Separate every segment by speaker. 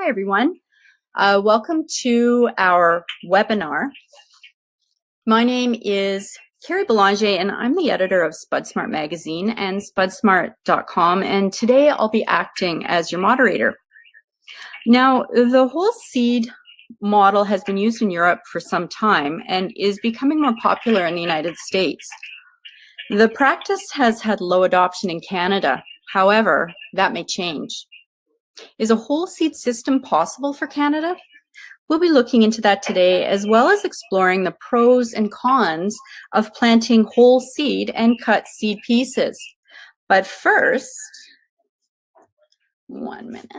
Speaker 1: Hi, everyone. Welcome to our webinar. My name is Kerry Belanger, and I'm the editor of SpudSmart magazine and SpudSmart.com, and today I'll be acting as your moderator. Now, the whole seed model has been used in Europe for some time and is becoming more popular in the United States. The practice has had low adoption in Canada. However, that may change. Is a whole seed system possible for Canada? We'll be looking into that today, as well as exploring the pros and cons of planting whole seed and cut seed pieces. But first, 1 minute.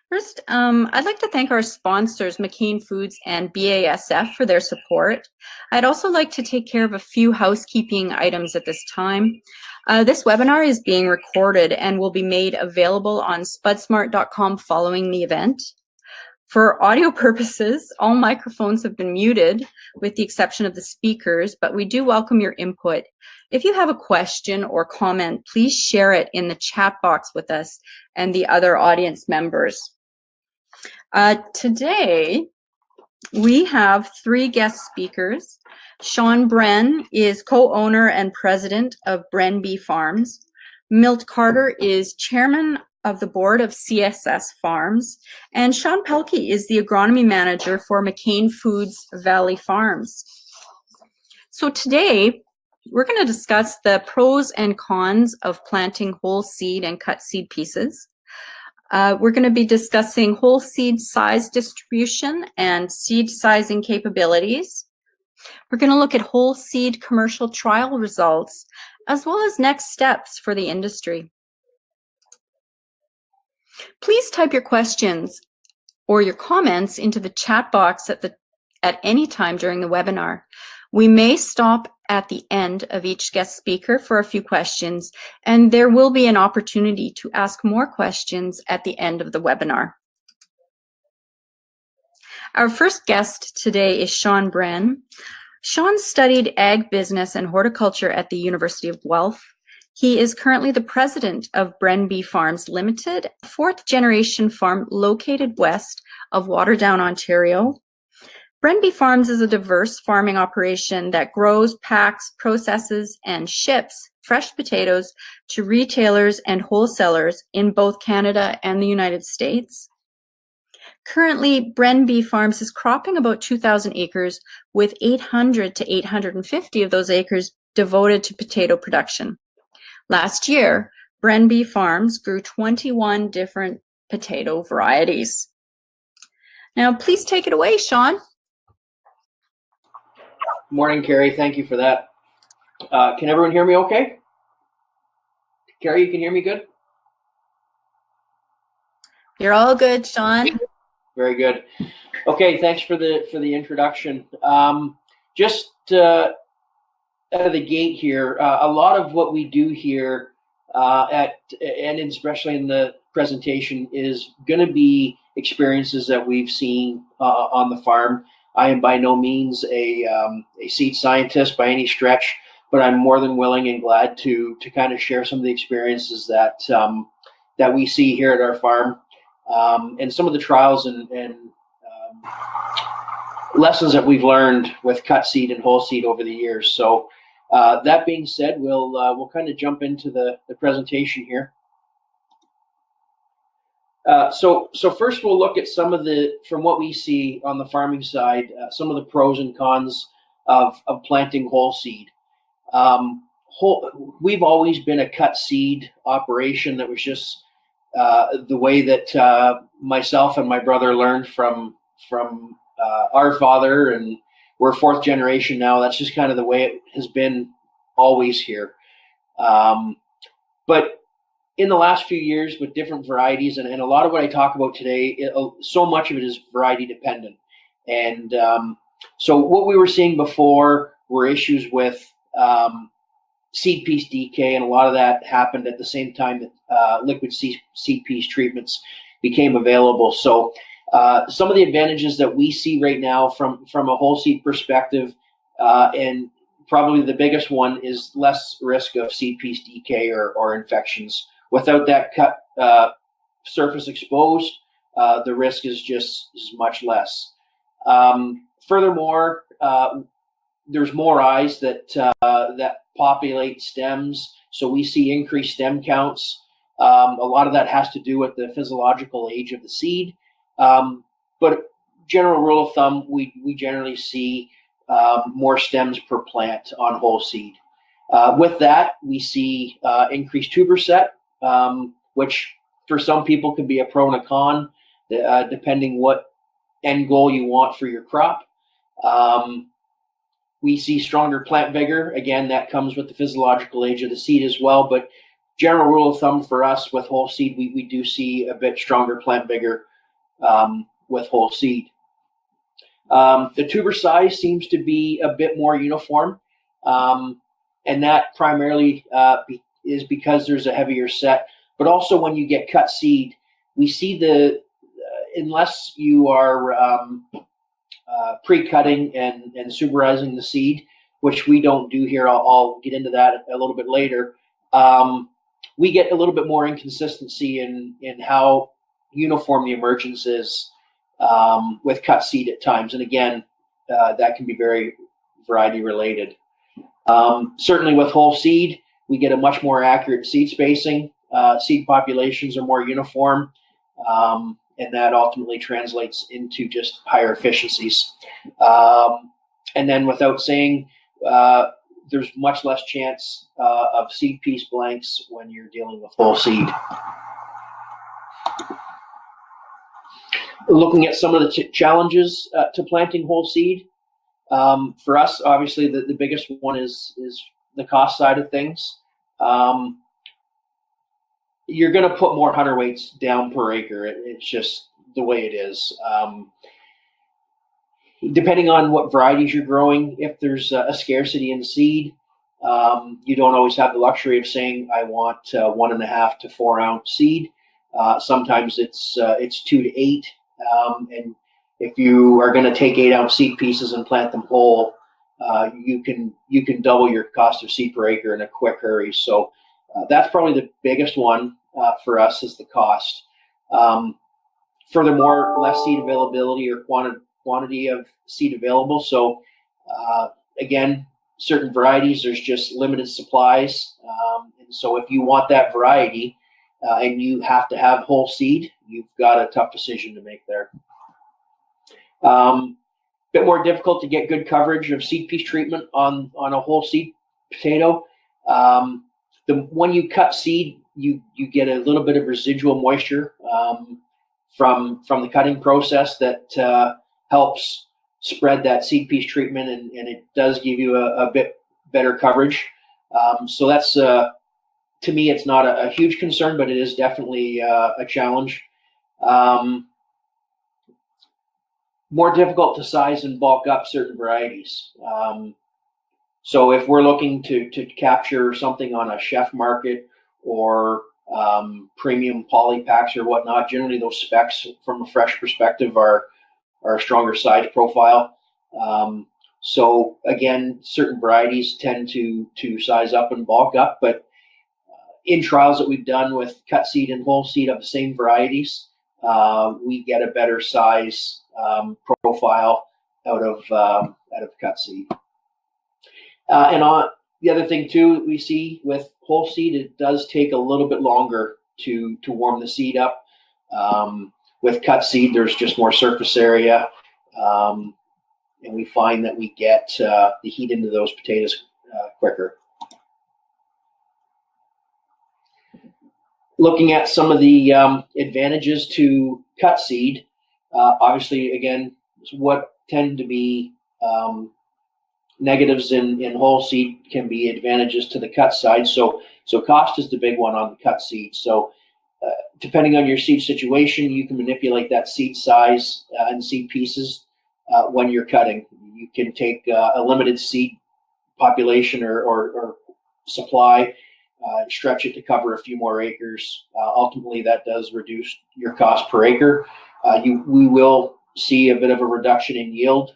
Speaker 1: First, I'd like to thank our sponsors, McCain Foods and BASF, for their support. I'd also like to take care of a few housekeeping items at this time. This webinar is being recorded and will be made available on SpudSmart.com following the event. For audio purposes, all microphones have been muted with the exception of the speakers, but we do welcome your input. If you have a question or comment, please share it in the chat box with us and the other audience members. Today, we have 3 guest speakers. Shaun Brenn is co-owner and president of Brenn-B Farms. Milt Carter is chairman of the board of CSS Farms. And Shaun Pelkey is the agronomy manager for McCain Foods Valley Farms. So today, we're going to discuss the pros and cons of planting whole seed and cut seed pieces. We're going to be discussing whole seed size distribution and seed sizing capabilities. We're going to look at whole seed commercial trial results, as well as next steps for the industry. Please type your questions or your comments into the chat box at any time during the webinar. We may stop at the end of each guest speaker for a few questions, and there will be an opportunity to ask more questions at the end of the webinar. Our first guest today is Shawn Brenn. Shaun studied ag business and horticulture at the University of Guelph. He is currently the president of Brenn-B Farms Limited, a 4th-generation farm located west of Waterdown, Ontario. Brenn-B Farms is a diverse farming operation that grows, packs, processes, and ships fresh potatoes to retailers and wholesalers in both Canada and the United States. Currently, Brenn-B Farms is cropping about 2,000 acres, with 800 to 850 of those acres devoted to potato production. Last year, Brenn-B Farms grew 21 different potato varieties. Now, please take it away, Shaun.
Speaker 2: Morning, Kerry. Thank you for that. Can everyone hear me okay? Kerry, you can hear me good?
Speaker 1: You're all good, Shaun.
Speaker 2: Very good. Okay, thanks for the introduction. Just out of the gate here, a lot of what we do here and especially in the presentation is going to be experiences that we've seen on the farm. I am by no means a seed scientist by any stretch, but I'm more than willing and glad to kind of share some of the experiences that that we see here at our farm, and some of the trials and lessons that we've learned with cut seed and whole seed over the years. So that being said, we'll kind of jump into the presentation here. So first we'll look at some of from what we see on the farming side, some of the pros and cons of planting whole seed. We've always been a cut seed operation. That was just the way that myself and my brother learned from our father, and we're 4th generation now. That's just kind of the way it has been always here. But in the last few years with different varieties, and a lot of what I talk about today, so much of it is variety dependent. And so what we were seeing before were issues with seed piece decay, and a lot of that happened at the same time that liquid seed piece treatments became available. So some of the advantages that we see right now from a whole seed perspective, and probably the biggest one, is less risk of seed piece decay or infections. Without that cut surface exposed, the risk is much less. Furthermore, there's more eyes that populate stems, so we see increased stem counts. A lot of that has to do with the physiological age of the seed, but general rule of thumb, we generally see more stems per plant on whole seed. With that, we see increased tuber set, which for some people can be a pro and a con, depending what end goal you want for your crop. We see stronger plant vigor. Again, that comes with the physiological age of the seed as well, but general rule of thumb for us with whole seed, we do see a bit stronger plant vigor with whole seed. The tuber size seems to be a bit more uniform, and that primarily is because there's a heavier set, but also when you get cut seed, we see unless you are pre-cutting and suberizing the seed, which we don't do here. I'll get into that a little bit later. We get a little bit more inconsistency in how uniform the emergence is with cut seed at times. And again, that can be very variety related. Certainly with whole seed, we get a much more accurate seed spacing. Seed populations are more uniform. And that ultimately translates into just higher efficiencies. And then without saying, there's much less chance of seed piece blanks when you're dealing with whole seed. Looking at some of the challenges to planting whole seed, for us, obviously the biggest one is the cost side of things. You're going to put more hundredweights down per acre. It's just the way it is. Depending on what varieties you're growing, if there's a scarcity in seed, you don't always have the luxury of saying, I want 1.5 to 4 ounce seed. Sometimes it's 2 to 8. And if you are going to take 8 ounce seed pieces and plant them whole, you can double your cost of seed per acre in a quick hurry. So that's probably the biggest one for us is the cost. Furthermore, less seed availability or quantity of seed available. So again, certain varieties, there's just limited supplies. And so if you want that variety and you have to have whole seed, you've got a tough decision to make there. Bit more difficult to get good coverage of seed piece treatment on a whole seed potato. When you cut seed, you get a little bit of residual moisture from the cutting process that helps spread that seed piece treatment, and it does give you a bit better coverage. So that's to me, it's not a huge concern, but it is definitely a challenge. More difficult to size and bulk up certain varieties. So if we're looking to capture something on a chef market or premium poly packs or whatnot, generally those specs from a fresh perspective are a stronger size profile. So again, certain varieties tend to size up and bulk up, but in trials that we've done with cut seed and whole seed of the same varieties, we get a better size profile out of cut seed. And on the other thing too, we see with whole seed, it does take a little bit longer to warm the seed up. With cut seed, there's just more surface area, and we find that we get the heat into those potatoes quicker. Looking at some of the advantages to cut seed, obviously, again, what tend to be negatives in whole seed can be advantages to the cut side. So cost is the big one on the cut seed. So depending on your seed situation, you can manipulate that seed size and seed pieces when you're cutting. You can take a limited seed population or supply, stretch it to cover a few more acres. Ultimately, that does reduce your cost per acre. We will see a bit of a reduction in yield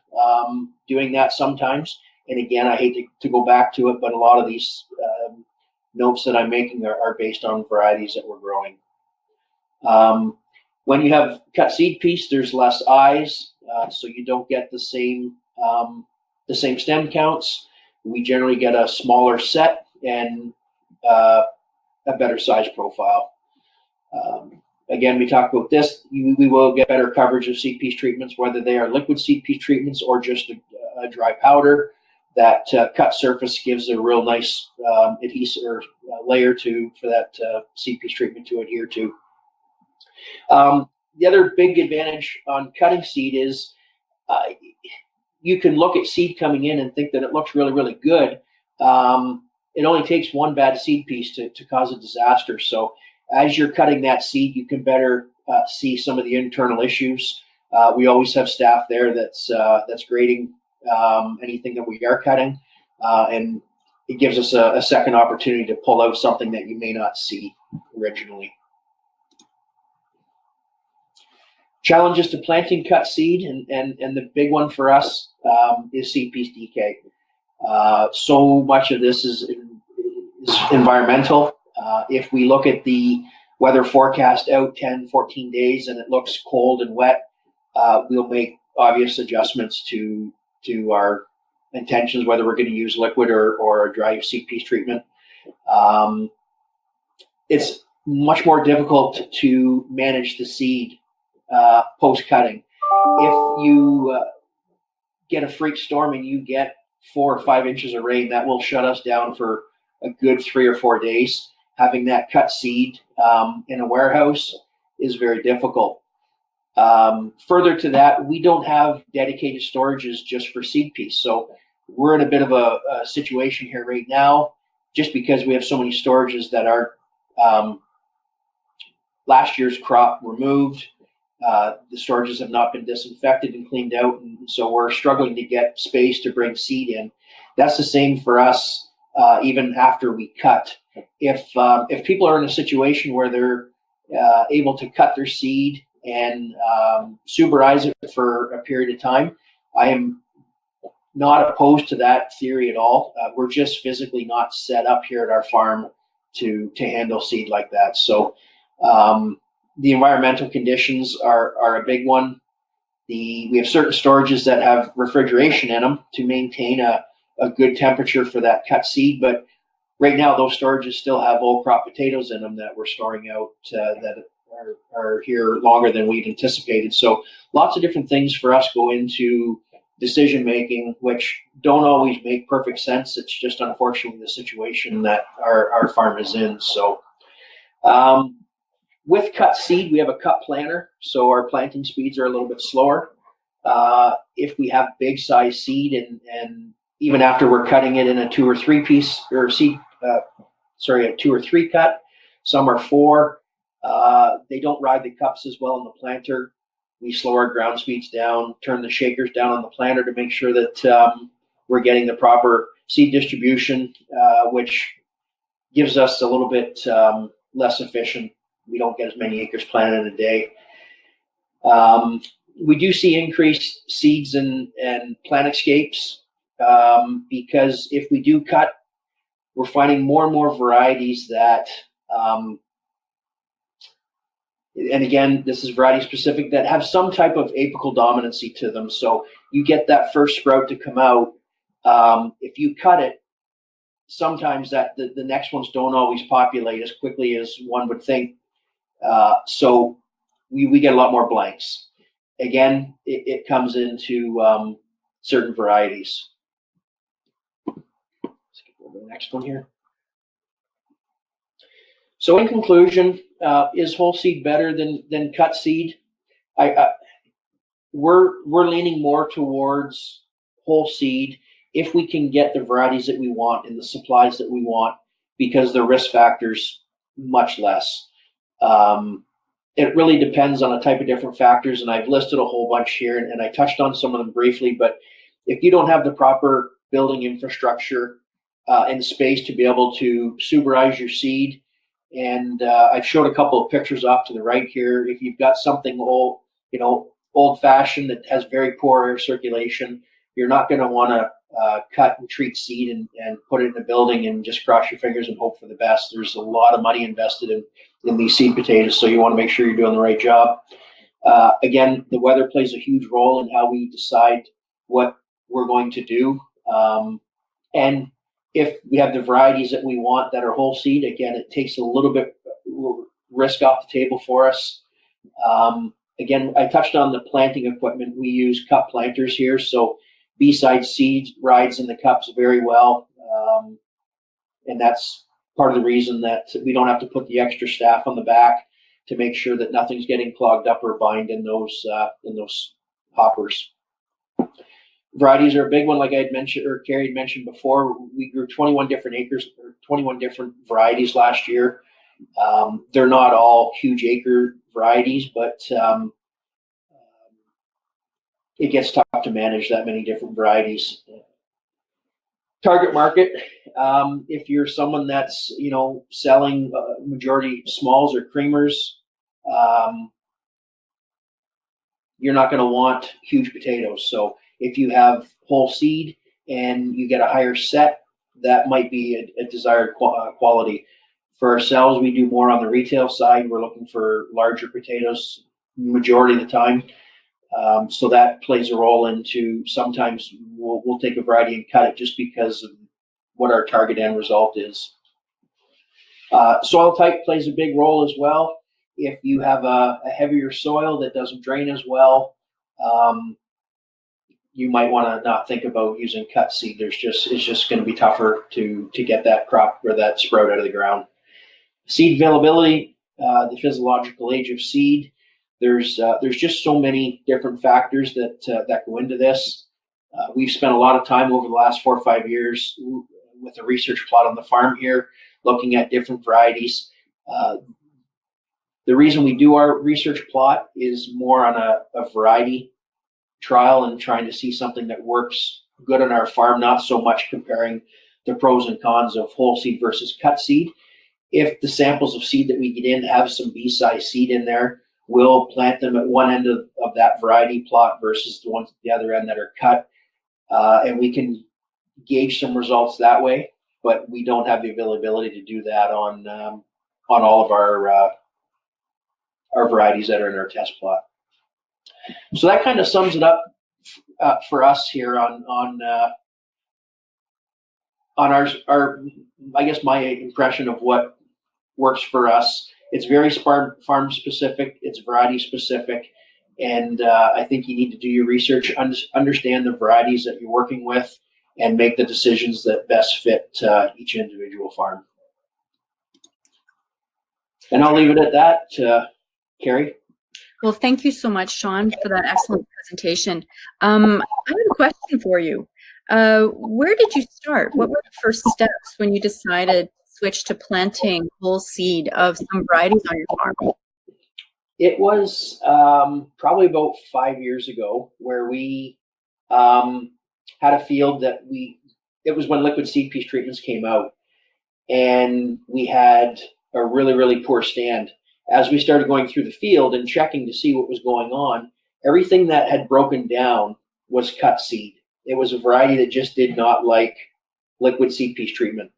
Speaker 2: doing that sometimes. And again, I hate to go back to it, but a lot of these notes that I'm making are based on varieties that we're growing. When you have cut seed piece, there's less eyes, so you don't get the same stem counts. We generally get a smaller set and a better size profile. Again, we talked about this. We will get better coverage of seed piece treatments, whether they are liquid seed piece treatments or just a dry powder. That cut surface gives a real nice adhesive or layer for that seed piece treatment to adhere to. The other big advantage on cutting seed is you can look at seed coming in and think that it looks really, really good. It only takes one bad seed piece to cause a disaster. So as you're cutting that seed, you can better see some of the internal issues. We always have staff there that's grading anything that we are cutting, and it gives us a second opportunity to pull out something that you may not see originally. Challenges to planting cut seed, and the big one for us is seed piece decay. So much of this is environmental. If we look at the weather forecast out 10, 14 days and it looks cold and wet, we'll make obvious adjustments to our intentions, whether we're going to use liquid or a dry seed piece treatment. It's much more difficult to manage the seed post-cutting. If you get a freak storm and you get 4 or 5 inches of rain, that will shut us down for a good 3 or 4 days. Having that cut seed in a warehouse is very difficult. Further to that, we don't have dedicated storages just for seed piece. So we're in a bit of a situation here right now, just because we have so many storages that are last year's crop removed. The storages have not been disinfected and cleaned out, and so we're struggling to get space to bring seed in. That's the same for us, even after we cut. If people are in a situation where they're able to cut their seed and suberize it for a period of time, I am not opposed to that theory at all. We're just physically not set up here at our farm to handle seed like that. So the environmental conditions are a big one. We have certain storages that have refrigeration in them to maintain a good temperature for that cut seed, but right now those storages still have old crop potatoes in them that we're storing out that are here longer than we'd anticipated. So lots of different things for us go into decision making, which don't always make perfect sense. It's just unfortunately the situation that our farm is in. So with cut seed, we have a cut planter, so our planting speeds are a little bit slower. If we have big size seed, and even after we're cutting it in a 2 or 3 piece or seed, a 2 or 3 cut, some are 4. They don't ride the cups as well in the planter. We slow our ground speeds down, turn the shakers down on the planter to make sure that we're getting the proper seed distribution, which gives us a little bit less efficient. We don't get as many acres planted in a day. We do see increased seeds and plant escapes because if we do cut, we're finding more and more varieties that, and again, this is variety specific, that have some type of apical dominancy to them. So you get that first sprout to come out. If you cut it, sometimes that the next ones don't always populate as quickly as one would think. So we get a lot more blanks. Again, it comes into certain varieties. Let's go to the next one here. So in conclusion, is whole seed better than cut seed? We're leaning more towards whole seed if we can get the varieties that we want and the supplies that we want, because the risk factor's much less. It really depends on a type of different factors, and I've listed a whole bunch here, and I touched on some of them briefly, but if you don't have the proper building infrastructure and space to be able to suberize your seed, and I've showed a couple of pictures off to the right here. If you've got something old-fashioned that has very poor air circulation, you're not going to want to cut and treat seed and put it in a building and just cross your fingers and hope for the best. There's a lot of money invested in these seed potatoes, so you want to make sure you're doing the right job. Again, the weather plays a huge role in how we decide what we're going to do. And if we have the varieties that we want that are whole seed, again, it takes a little risk off the table for us. Again, I touched on the planting equipment. We use cup planters here, so B-side seed rides in the cups very well. And that's part of the reason that we don't have to put the extra staff on the back to make sure that nothing's getting clogged up or bind in those hoppers. Varieties are a big one, like I had mentioned, or Kerry had mentioned before. We grew 21 different acres, or 21 different varieties last year. They're not all huge acre varieties, but it gets tough to manage that many different varieties. Target market, if you're someone that's selling majority smalls or creamers, you're not going to want huge potatoes. So if you have whole seed and you get a higher set, that might be a desired quality. For ourselves, we do more on the retail side. We're looking for larger potatoes majority of the time. So that plays a role into sometimes we'll take a variety and cut it just because of what our target end result is. Soil type plays a big role as well. If you have a heavier soil that doesn't drain as well, you might want to not think about using cut seed. It's just going to be tougher to get that crop or that sprout out of the ground. Seed availability, the physiological age of seed. There's just so many different factors that go into this. We've spent a lot of time over the last 4 or 5 years with a research plot on the farm here, looking at different varieties. The reason we do our research plot is more on a variety trial and trying to see something that works good on our farm, not so much comparing the pros and cons of whole seed versus cut seed. If the samples of seed that we get in have some B-size seed in there, we'll plant them at one end of that variety plot versus the ones at the other end that are cut. And we can gauge some results that way, but we don't have the availability to do that on all of our varieties that are in our test plot. So that kind of sums it up for us here on our I guess my impression of what works for us. It's very farm specific, it's variety specific, and I think you need to do your research, understand the varieties that you're working with, and make the decisions that best fit each individual farm. And I'll leave it at that, Kerry.
Speaker 1: Well, thank you so much, Shaun, for that excellent presentation. I have a question for you. Where did you start? What were the first steps when you decided to switch to planting whole seed of some varieties on your farm?
Speaker 2: It was probably about 5 years ago, where we had a field that it was when liquid seed piece treatments came out, and we had a really, really poor stand. As we started going through the field and checking to see what was going on, everything that had broken down was cut seed. It was a variety that just did not like liquid seed piece treatment.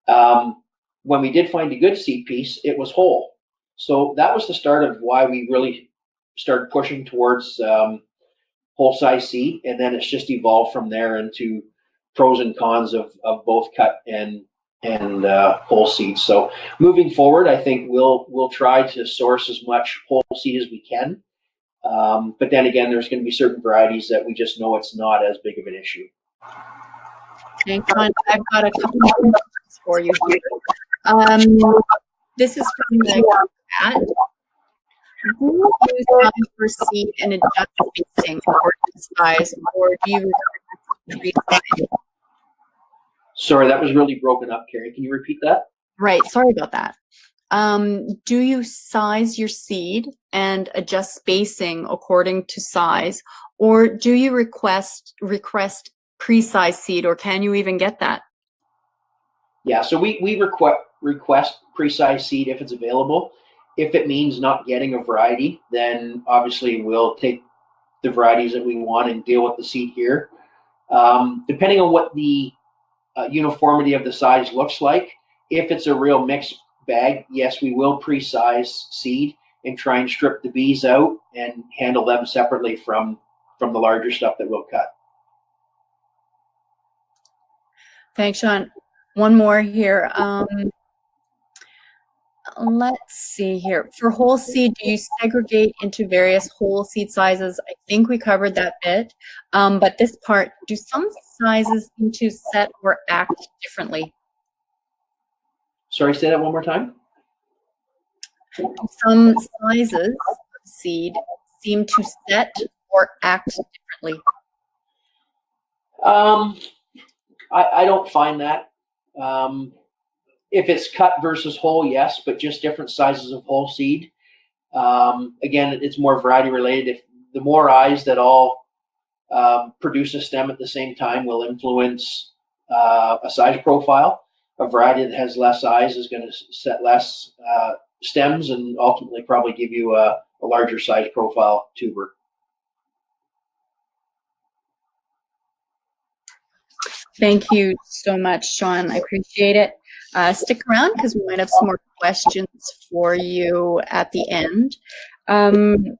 Speaker 2: When we did find a good seed piece, it was whole. So that was the start of why we really started pushing towards whole size seed, and then it's just evolved from there into pros and cons of both cut and whole seed. So moving forward, I think we'll try to source as much whole seed as we can. But then again, there's going to be certain varieties that we just know it's not as big of an issue.
Speaker 1: Okay, I've got a couple more questions for you here. This is from the chat. Do you use time for seed and adjust spacing or size, or do you size?
Speaker 2: Sorry, that was really broken up, Kerry. Can you repeat that?
Speaker 1: Right, sorry about that. Do you size your seed and adjust spacing according to size, or do you request pre-sized seed, or can you even get that?
Speaker 2: Yeah, so we request pre-sized seed if it's available. If it means not getting a variety, then obviously we'll take the varieties that we want and deal with the seed here. Depending on what the uniformity of the size looks like, if it's a real mixed bag, yes, we will pre-size seed and try and strip the Bs out and handle them separately from the larger stuff that we'll cut.
Speaker 1: Thanks, Shaun. One more here. Let's see here. For whole seed, do you segregate into various whole seed sizes? I think we covered that bit. But this part, do some sizes seem to set or act differently?
Speaker 2: Sorry, say that one more time.
Speaker 1: Do some sizes of seed seem to set or act differently?
Speaker 2: I don't find that. If it's cut versus whole, yes, but just different sizes of whole seed. Again, it's more variety related. If the more eyes that all produce a stem at the same time will influence a size profile. A variety that has less eyes is going to set less stems and ultimately probably give you a larger size profile tuber.
Speaker 1: Thank you so much, Shaun. I appreciate it. Stick around because we might have some more questions for you at the end. In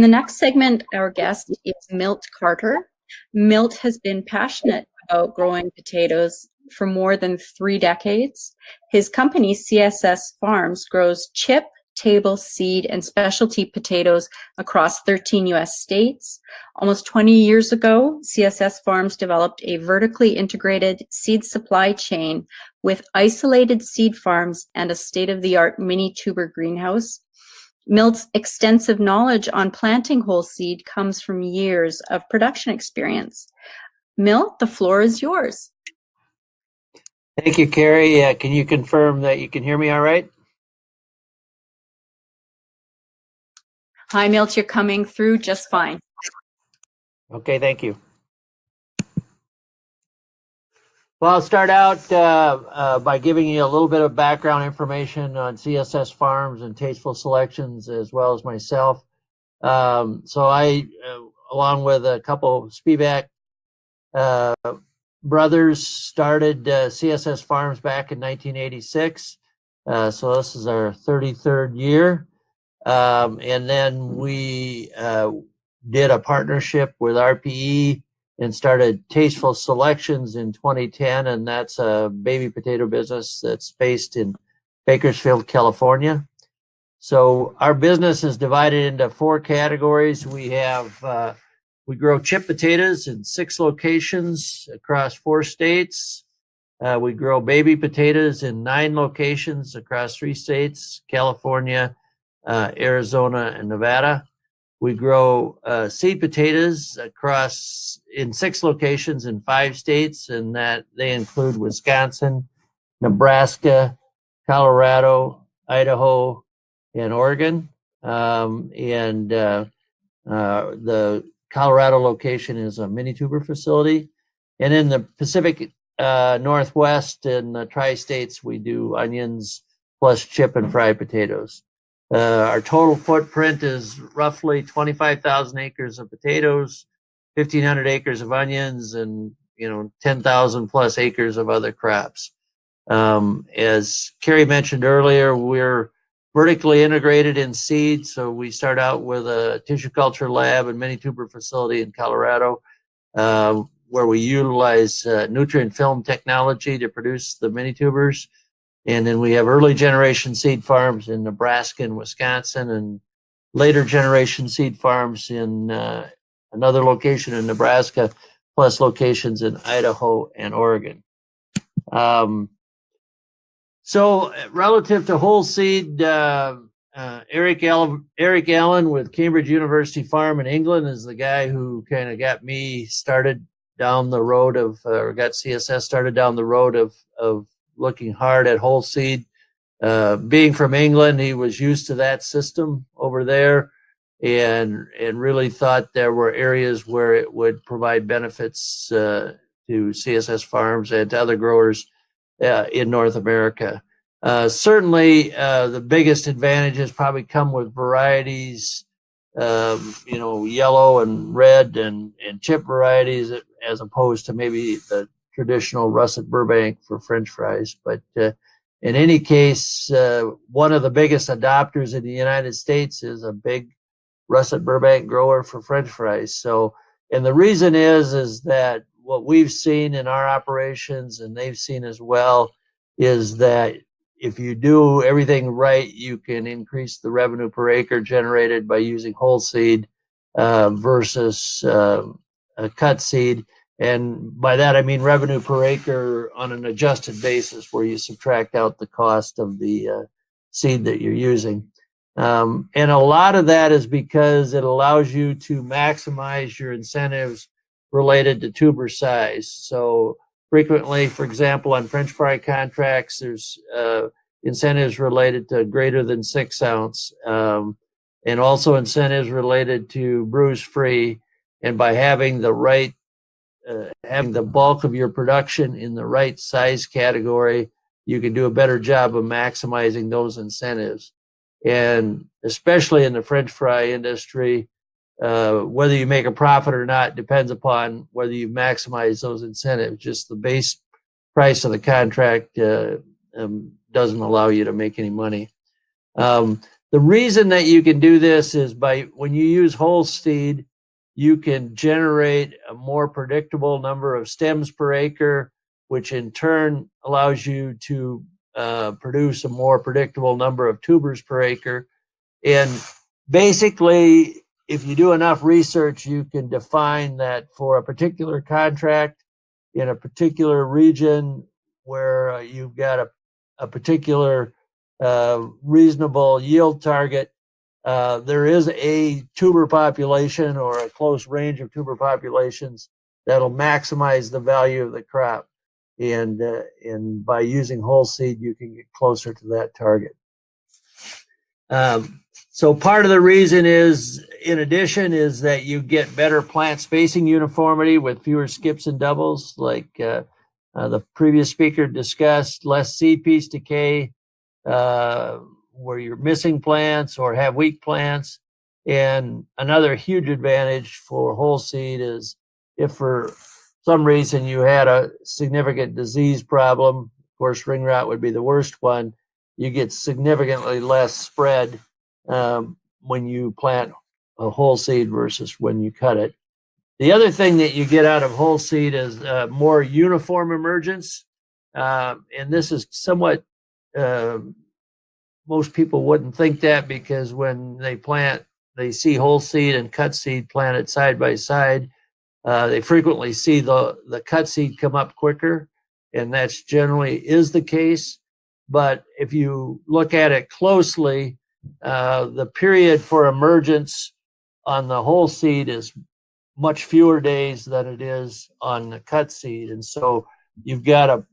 Speaker 1: the next segment, our guest is Milt Carter. Milt has been passionate about growing potatoes for more than 3 decades. His company, CSS Farms, grows chip, table, seed, and specialty potatoes across 13 U.S. states. Almost 20 years ago, CSS Farms developed a vertically integrated seed supply chain with isolated seed farms and a state-of-the-art mini tuber greenhouse. Milt's extensive knowledge on planting whole seed comes from years of production experience. Milt, the floor is yours.
Speaker 3: Thank you, Kerry. Can you confirm that you can hear me all right?
Speaker 1: Hi, Milt, you're coming through just fine.
Speaker 3: Okay, thank you. Well, I'll start out by giving you a little bit of background information on CSS Farms and Tasteful Selections, as well as myself. So I, along with a couple of Spivak brothers, started CSS Farms back in 1986. So this is our 33rd year. And then we did a partnership with RPE and started Tasteful Selections in 2010, and that's a baby potato business that's based in Bakersfield, California. So our business is divided into 4 categories. We have we grow chip potatoes in 6 locations across 4 states. We grow baby potatoes in 9 locations across 3 states: California, Arizona, and Nevada. We grow seed potatoes in 6 locations in 5 states, and that they include Wisconsin, Nebraska, Colorado, Idaho, and Oregon. The Colorado location is a mini tuber facility. And in the Pacific Northwest and the tri-states, we do onions plus chip and fried potatoes. Our total footprint is roughly 25,000 acres of potatoes, 1,500 acres of onions, and 10,000 plus acres of other crops. As Kerry mentioned earlier, we're vertically integrated in seed, so we start out with a tissue culture lab and mini tuber facility in Colorado, where we utilize nutrient film technology to produce the mini tubers. And then we have early generation seed farms in Nebraska and Wisconsin, and later generation seed farms in another location in Nebraska, plus locations in Idaho and Oregon. So relative to whole seed, Eric Allen with Cambridge University Farm in England is the guy who kind of got me started down the road of, or got CSS started down the road of looking hard at whole seed. Being from England, he was used to that system over there, and really thought there were areas where it would provide benefits to CSS Farms and to other growers in North America. Certainly, the biggest advantages probably come with varieties, yellow and red and chip varieties, as opposed to maybe the traditional russet Burbank for French fries. But In any case, one of the biggest adopters in the United States is a big russet Burbank grower for French fries. So, and the reason is that what we've seen in our operations, and they've seen as well, is that if you do everything right, you can increase the revenue per acre generated by using whole seed versus a cut seed. And by that, I mean revenue per acre on an adjusted basis where you subtract out the cost of the seed that you're using. And a lot of that is because it allows you to maximize your incentives related to tuber size. So frequently, for example, on French fry contracts, there's incentives related to greater than 6 ounce, and also incentives related to bruise free. And by having the right, having the bulk of your production in the right size category, you can do a better job of maximizing those incentives. And especially in the French fry industry, whether you make a profit or not depends upon whether you maximize those incentives. Just the base price of the contract doesn't allow you to make any money. The reason that you can do this is when you use whole seed, you can generate a more predictable number of stems per acre, which in turn allows you to produce a more predictable number of tubers per acre. And basically, if you do enough research, you can define that for a particular contract in a particular region where you've got a particular reasonable yield target, there is a tuber population or a close range of tuber populations that'll maximize the value of the crop. And by using whole seed, you can get closer to that target. So part of the reason is, in addition, is that you get better plant spacing uniformity with fewer skips and doubles, like the previous speaker discussed, less seed piece decay, where you're missing plants or have weak plants. And another huge advantage for whole seed is if for some reason you had a significant disease problem, of course, ring rot would be the worst one, you get significantly less spread when you plant a whole seed versus when you cut it. The other thing that you get out of whole seed is more uniform emergence. And this is somewhat, most people wouldn't think that, because when they plant, they see whole seed and cut seed planted side by side. They frequently see the cut seed come up quicker, and that's generally is the case. But if you look at it closely, the period for emergence on the whole seed is much fewer days than it is on the cut seed. And so you've got a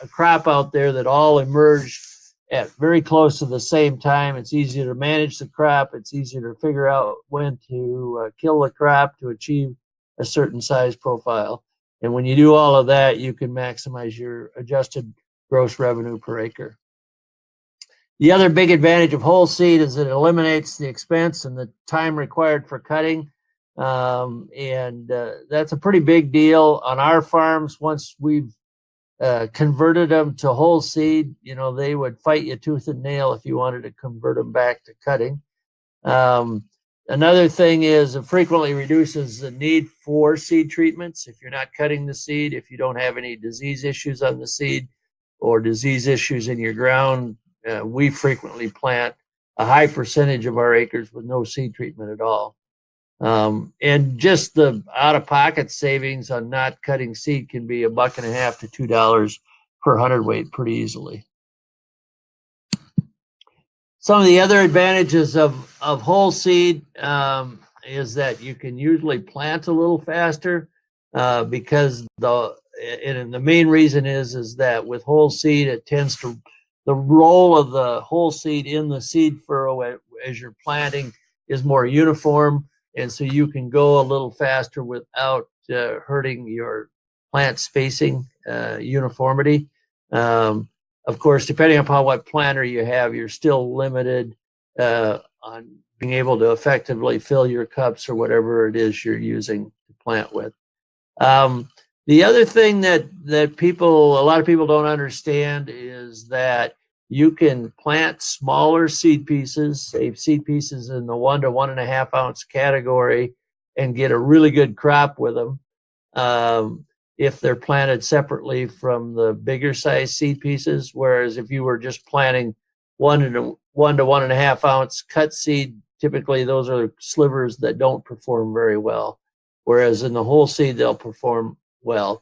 Speaker 3: crop out there that all emerged at very close to the same time. It's easier to manage the crop. It's easier to figure out when to kill the crop to achieve a certain size profile. And when you do all of that, you can maximize your adjusted gross revenue per acre. The other big advantage of whole seed is it eliminates the expense and the time required for cutting. And that's a pretty big deal on our farms. Once we've converted them to whole seed, you know, they would fight you tooth and nail if you wanted to convert them back to cutting. Another thing is it frequently reduces the need for seed treatments. If you're not cutting the seed, if you don't have any disease issues on the seed or disease issues in your ground, we frequently plant a high percentage of our acres with no seed treatment at all. And just the out-of-pocket savings on not cutting seed can be $1.50 to $2 per hundredweight pretty easily. Some of the other advantages of whole seed is that you can usually plant a little faster because the main reason is that with whole seed, it tends to, the role of the whole seed in the seed furrow as you're planting is more uniform. And so you can go a little faster without hurting your plant spacing uniformity. Of course, depending upon what planter you have, you're still limited on being able to effectively fill your cups or whatever it is you're using to plant with. The other thing that a lot of people don't understand is that you can plant smaller seed pieces, say seed pieces in the 1 to 1.5 ounce category, and get a really good crop with them. If they're planted separately from the bigger size seed pieces, whereas if you were just planting 1 to 1.5 ounce cut seed, typically those are slivers that don't perform very well, whereas in the whole seed they'll perform well.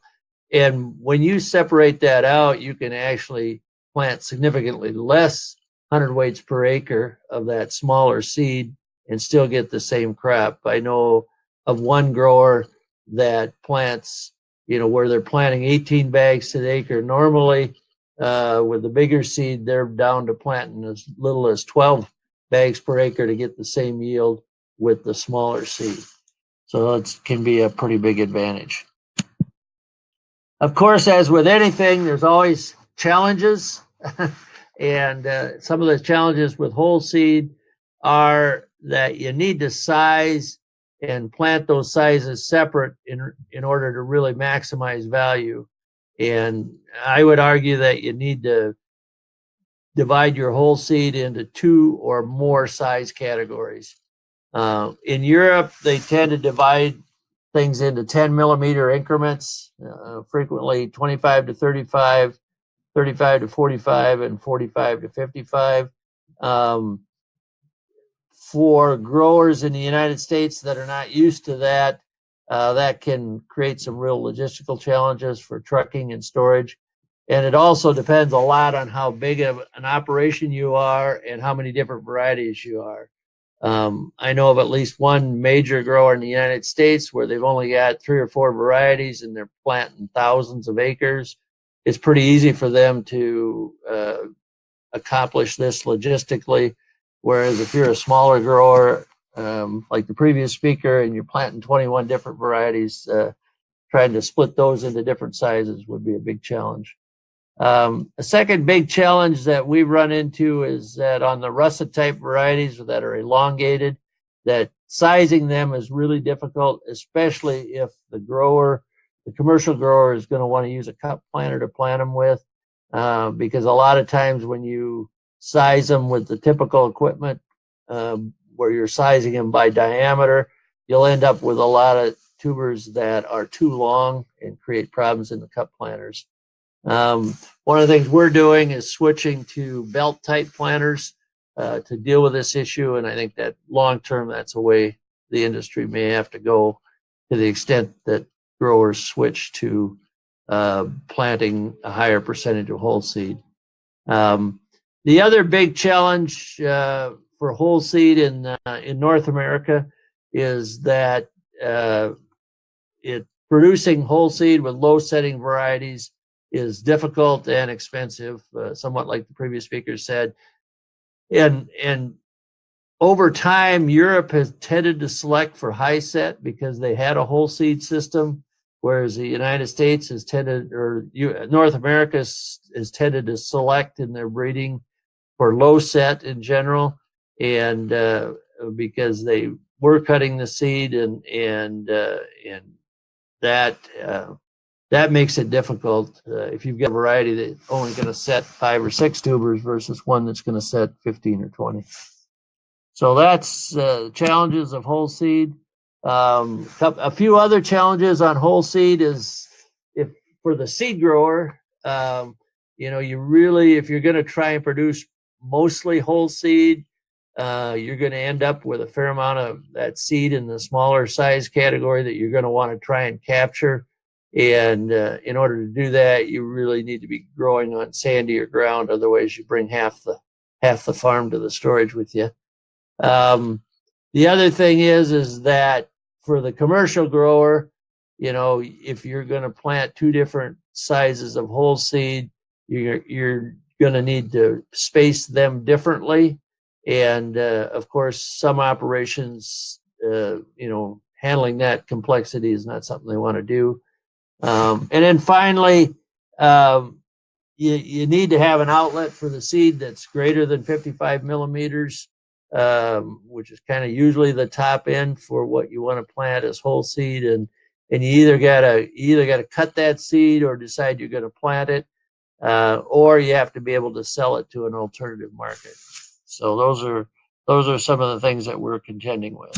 Speaker 3: And when you separate that out, you can actually plant significantly less hundredweights per acre of that smaller seed and still get the same crop. I know of one grower that plants, where they're planting 18 bags to the acre normally. With the bigger seed, they're down to planting as little as 12 bags per acre to get the same yield with the smaller seed. So it can be a pretty big advantage. Of course, as with anything, there's always challenges. And some of the challenges with whole seed are that you need to size and plant those sizes separate in order to really maximize value. And I would argue that you need to divide your whole seed into 2 or more size categories. In Europe, they tend to divide things into 10 millimeter increments, frequently 25 to 35, 35 to 45, and 45 to 55. For growers in the United States that are not used to that, that can create some real logistical challenges for trucking and storage. And it also depends a lot on how big of an operation you are and how many different varieties you are. I know of at least one major grower in the United States where they've only got 3 or 4 varieties and they're planting thousands of acres. It's pretty easy for them to accomplish this logistically. Whereas if you're a smaller grower, like the previous speaker, and you're planting 21 different varieties, trying to split those into different sizes would be a big challenge. A second big challenge that we run into is that on the russet type varieties that are elongated, that sizing them is really difficult, especially if the commercial grower is going to want to use a cup planter to plant them with, because a lot of times when you size them with the typical equipment, where you're sizing them by diameter, you'll end up with a lot of tubers that are too long and create problems in the cup planters. One of the things we're doing is switching to belt type planters to deal with this issue, and I think that long term that's a way the industry may have to go, to the extent that growers switch to planting a higher percentage of whole seed. The other big challenge for whole seed in North America is that producing whole seed with low setting varieties is difficult and expensive, somewhat like the previous speaker said. And over time, Europe has tended to select for high set because they had a whole seed system, whereas the United States has tended, or North America has tended to select in their breeding for low set in general, and because they were cutting the seed, and that makes it difficult if you've got a variety that's only going to set 5 or 6 tubers versus one that's going to set 15 or 20. So that's challenges of whole seed. A few other challenges on whole seed is, if for the seed grower, you really, if you're going to try and produce mostly whole seed, you're going to end up with a fair amount of that seed in the smaller size category that you're going to want to try and capture. And in order to do that, you really need to be growing on sandier ground. Otherwise, you bring half the farm to the storage with you. The other thing is that for the commercial grower, if you're going to plant 2 different sizes of whole seed, you're going to need to space them differently. And of course, some operations, handling that complexity is not something they want to do. And then finally, you need to have an outlet for the seed that's greater than 55 millimeters, which is kind of usually the top end for what you want to plant as whole seed. And you either gotta cut that seed or decide you're going to plant it. or you have to be able to sell it to an alternative market. So those are some of the things that we're contending with.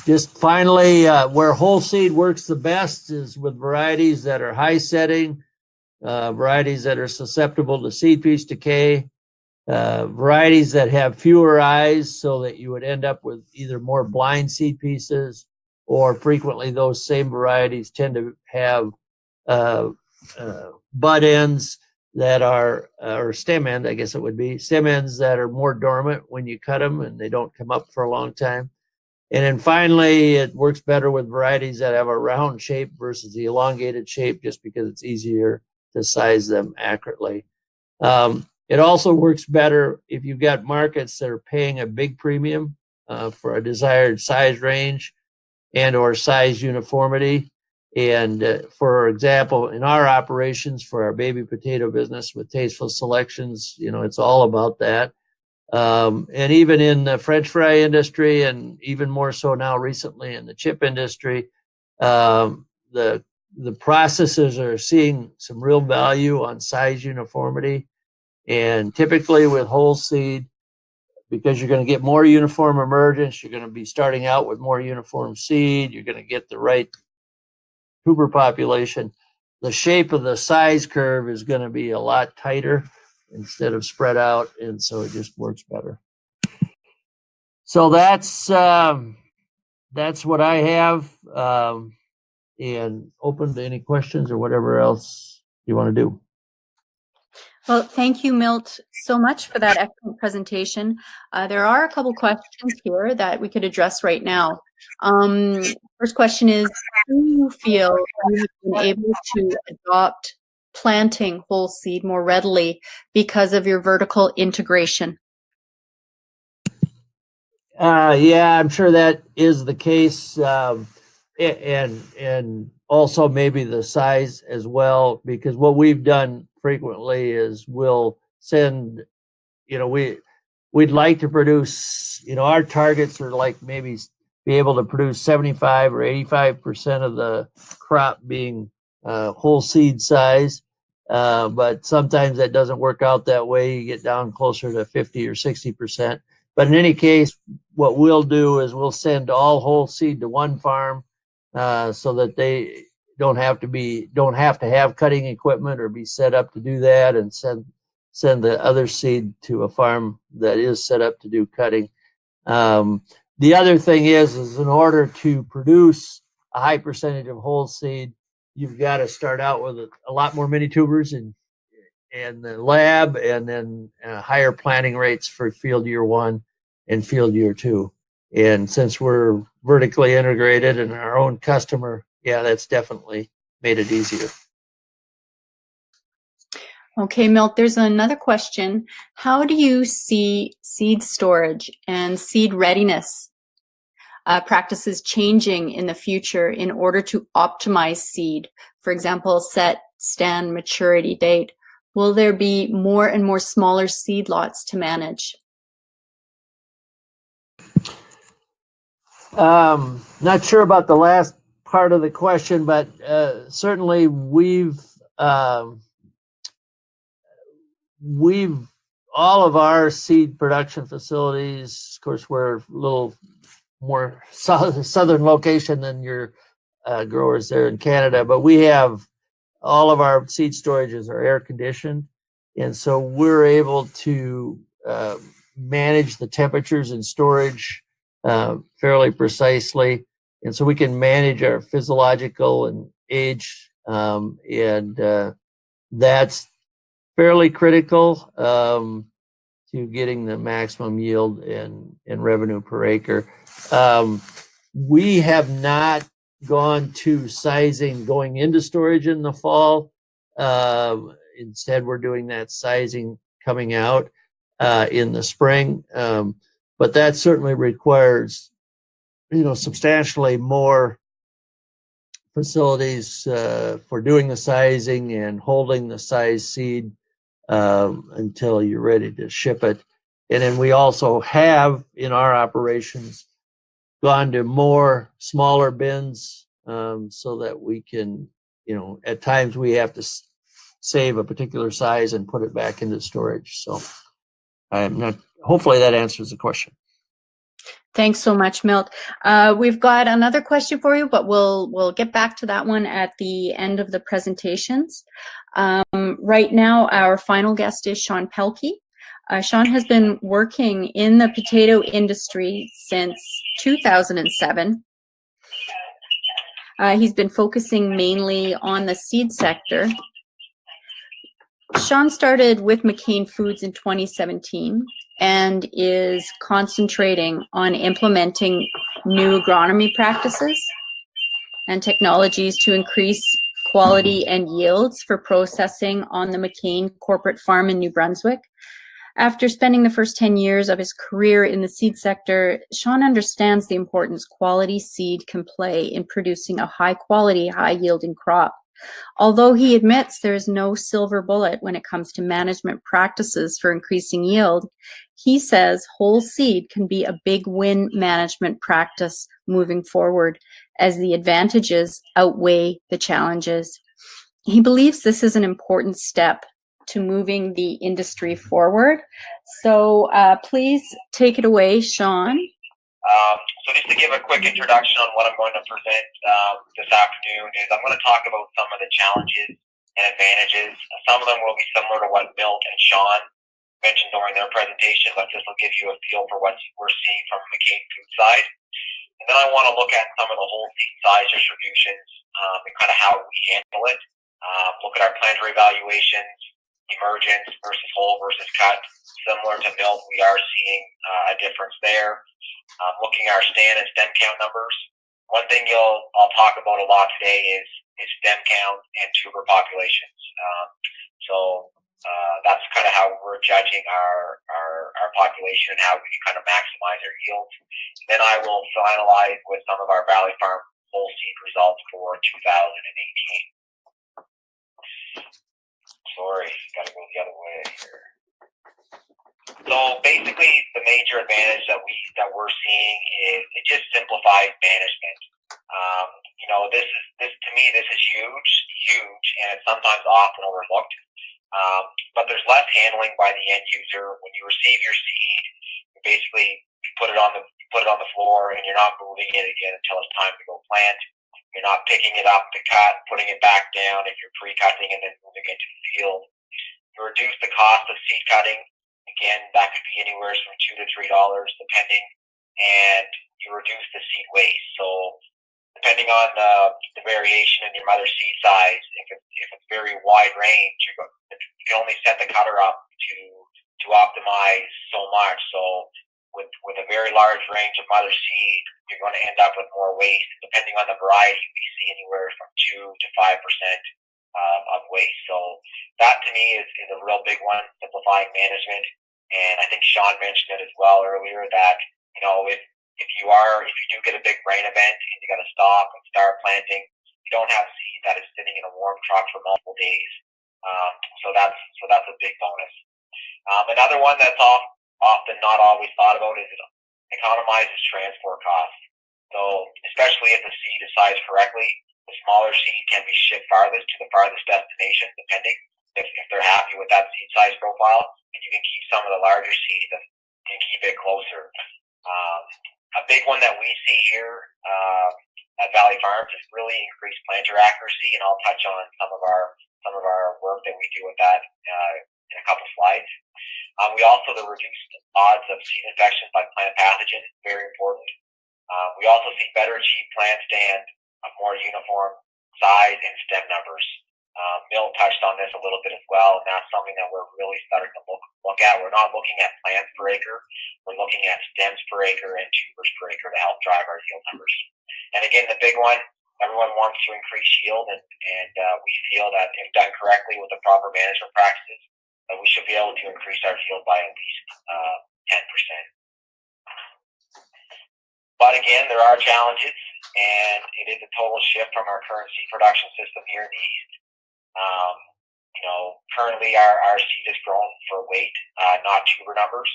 Speaker 3: Just finally, where whole seed works the best is with varieties that are high setting, varieties that are susceptible to seed piece decay, varieties that have fewer eyes, so that you would end up with either more blind seed pieces, or frequently those same varieties tend to have bud ends that are, or stem end, I guess it would be, stem ends that are more dormant when you cut them and they don't come up for a long time. And then finally, it works better with varieties that have a round shape versus the elongated shape, just because it's easier to size them accurately. It also works better if you've got markets that are paying a big premium for a desired size range and or size uniformity. And for example, in our operations for our baby potato business with Tasteful Selections, it's all about that. And even in the French fry industry, and even more so now recently in the chip industry, the processors are seeing some real value on size uniformity. And typically with whole seed, because you're going to get more uniform emergence, you're going to be starting out with more uniform seed, you're going to get the right tuber population, the shape of the size curve is going to be a lot tighter instead of spread out, and so it just works better. So that's what I have, and open to any questions or whatever else you want to do.
Speaker 1: Well, thank you, Milt, so much for that excellent presentation. There are a couple questions here that we could address right now. First question is, do you feel you have been able to adopt planting whole seed more readily because of your vertical integration?
Speaker 3: Yeah, I'm sure that is the case, and also maybe the size as well, because what we've done frequently is we'll send, we'd like to produce, our targets are like maybe be able to produce 75 or 85% of the crop being whole seed size. But sometimes that doesn't work out that way. You get down closer to 50 or 60%. But in any case, what we'll do is we'll send all whole seed to one farm, so that they don't have to have cutting equipment or be set up to do that, and send the other seed to a farm that is set up to do cutting. The other thing is in order to produce a high percentage of whole seed, you've got to start out with a lot more mini tubers and the lab, and then higher planting rates for field year 1 and field year 2. And since we're vertically integrated and our own customer, yeah, that's definitely made it easier.
Speaker 1: Okay, Milt, there's another question. How do you see seed storage and seed readiness practices changing in the future in order to optimize seed? For example, set, stand, maturity date. Will there be more and more smaller seed lots to manage?
Speaker 3: Not sure about the last part of the question, but certainly we've all of our seed production facilities, of course, we're a little more southern location than your growers there in Canada, but we have all of our seed storages are air conditioned, and so we're able to manage the temperatures in storage fairly precisely, and so we can manage our physiological and age, and that's fairly critical to getting the maximum yield and revenue per acre. We have not gone to sizing going into storage in the fall. Instead, we're doing that sizing coming out in the spring. But that certainly requires, substantially more facilities for doing the sizing and holding the size seed until you're ready to ship it. And then we also have in our operations gone to more smaller bins so that we can at times we have to save a particular size and put it back into storage. So hopefully that answers the question.
Speaker 1: Thanks so much, Milt. We've got another question for you, but we'll get back to that one at the end of the presentations. Right now, our final guest is Shaun Pelkey. Shaun has been working in the potato industry since 2007. He's been focusing mainly on the seed sector. Shaun started with McCain Foods in 2017 and is concentrating on implementing new agronomy practices and technologies to increase quality and yields for processing on the McCain corporate farm in New Brunswick. After spending the first 10 years of his career in the seed sector, Shaun understands the importance quality seed can play in producing a high quality, high yielding crop. Although he admits there is no silver bullet when it comes to management practices for increasing yield, he says whole seed can be a big win management practice moving forward as the advantages outweigh the challenges. He believes this is an important step to moving the industry forward. So please take it away, Shaun.
Speaker 4: So just to give a quick introduction on what I'm going to present this afternoon is I'm going to talk about some of the challenges and advantages. Some of them will be similar to what Milt and Shaun mentioned during their presentation, but this will give you a feel for what we're seeing from the McCain Food side. And then I want to look at some of the whole seed size distributions and kind of how we handle it. Look at our plant revaluations, emergence versus whole versus cut. Similar to Milt, we are seeing a difference there. Looking at our stand and stem count numbers. One thing I'll talk about a lot today is stem count and tuber populations. That's kind of how we're judging our population and how we can kind of maximize our yields. Then I will finalize with some of our Valley Farm whole seed results for 2018. Sorry, gotta go the other way here. So basically, the major advantage that we're seeing is it just simplifies management. This to me, this is huge, and it's sometimes often overlooked. But there's less handling by the end user. When you receive your seed, you put it on the floor, and you're not moving it again until it's time to go plant. You're not picking it up to cut, putting it back down if you're pre-cutting and then moving it to the field. You reduce the cost of seed cutting. Again, that could be anywhere from $2 to $3 depending, and you reduce the seed waste. So depending on the variation in your mother seed size, if it's very wide range, you can only set the cutter up to optimize so much. So with a very large range of mother seed, you're going to end up with more waste. Depending on the variety, we see anywhere from 2 to 5% of waste. So that to me is a real big one, simplifying management. And I think Shaun mentioned it as well earlier that, if you do get a big rain event and you got to stop and start planting, you don't have seed that is sitting in a warm truck for multiple days. So that's a big bonus. Another one that's often not always thought about is it economizes transport costs. So especially if the seed is sized correctly, the smaller seed can be shipped farthest to the farthest destination, depending if they're happy with that seed size profile, and you can keep some of the larger seed and keep it closer. A big one that we see here at Valley Farms is really increased planter accuracy, and I'll touch on some of our work that we do with that in a couple slides. We also the reduced odds of seed infections by plant pathogen, very important. We also see better achieved plant stand, a more uniform size and stem numbers. Milt touched on this a little bit as well, and that's something that we're really starting to look at. We're not looking at plants per acre. We're looking at stems per acre and tubers per acre to help drive our yield numbers. And again, the big one, everyone wants to increase yield, and we feel that if done correctly with the proper management practices, that we should be able to increase our yield by at least 10%. But again, there are challenges, and it is a total shift from our current seed production system here in the East. Currently our seed is grown for weight, not tuber numbers,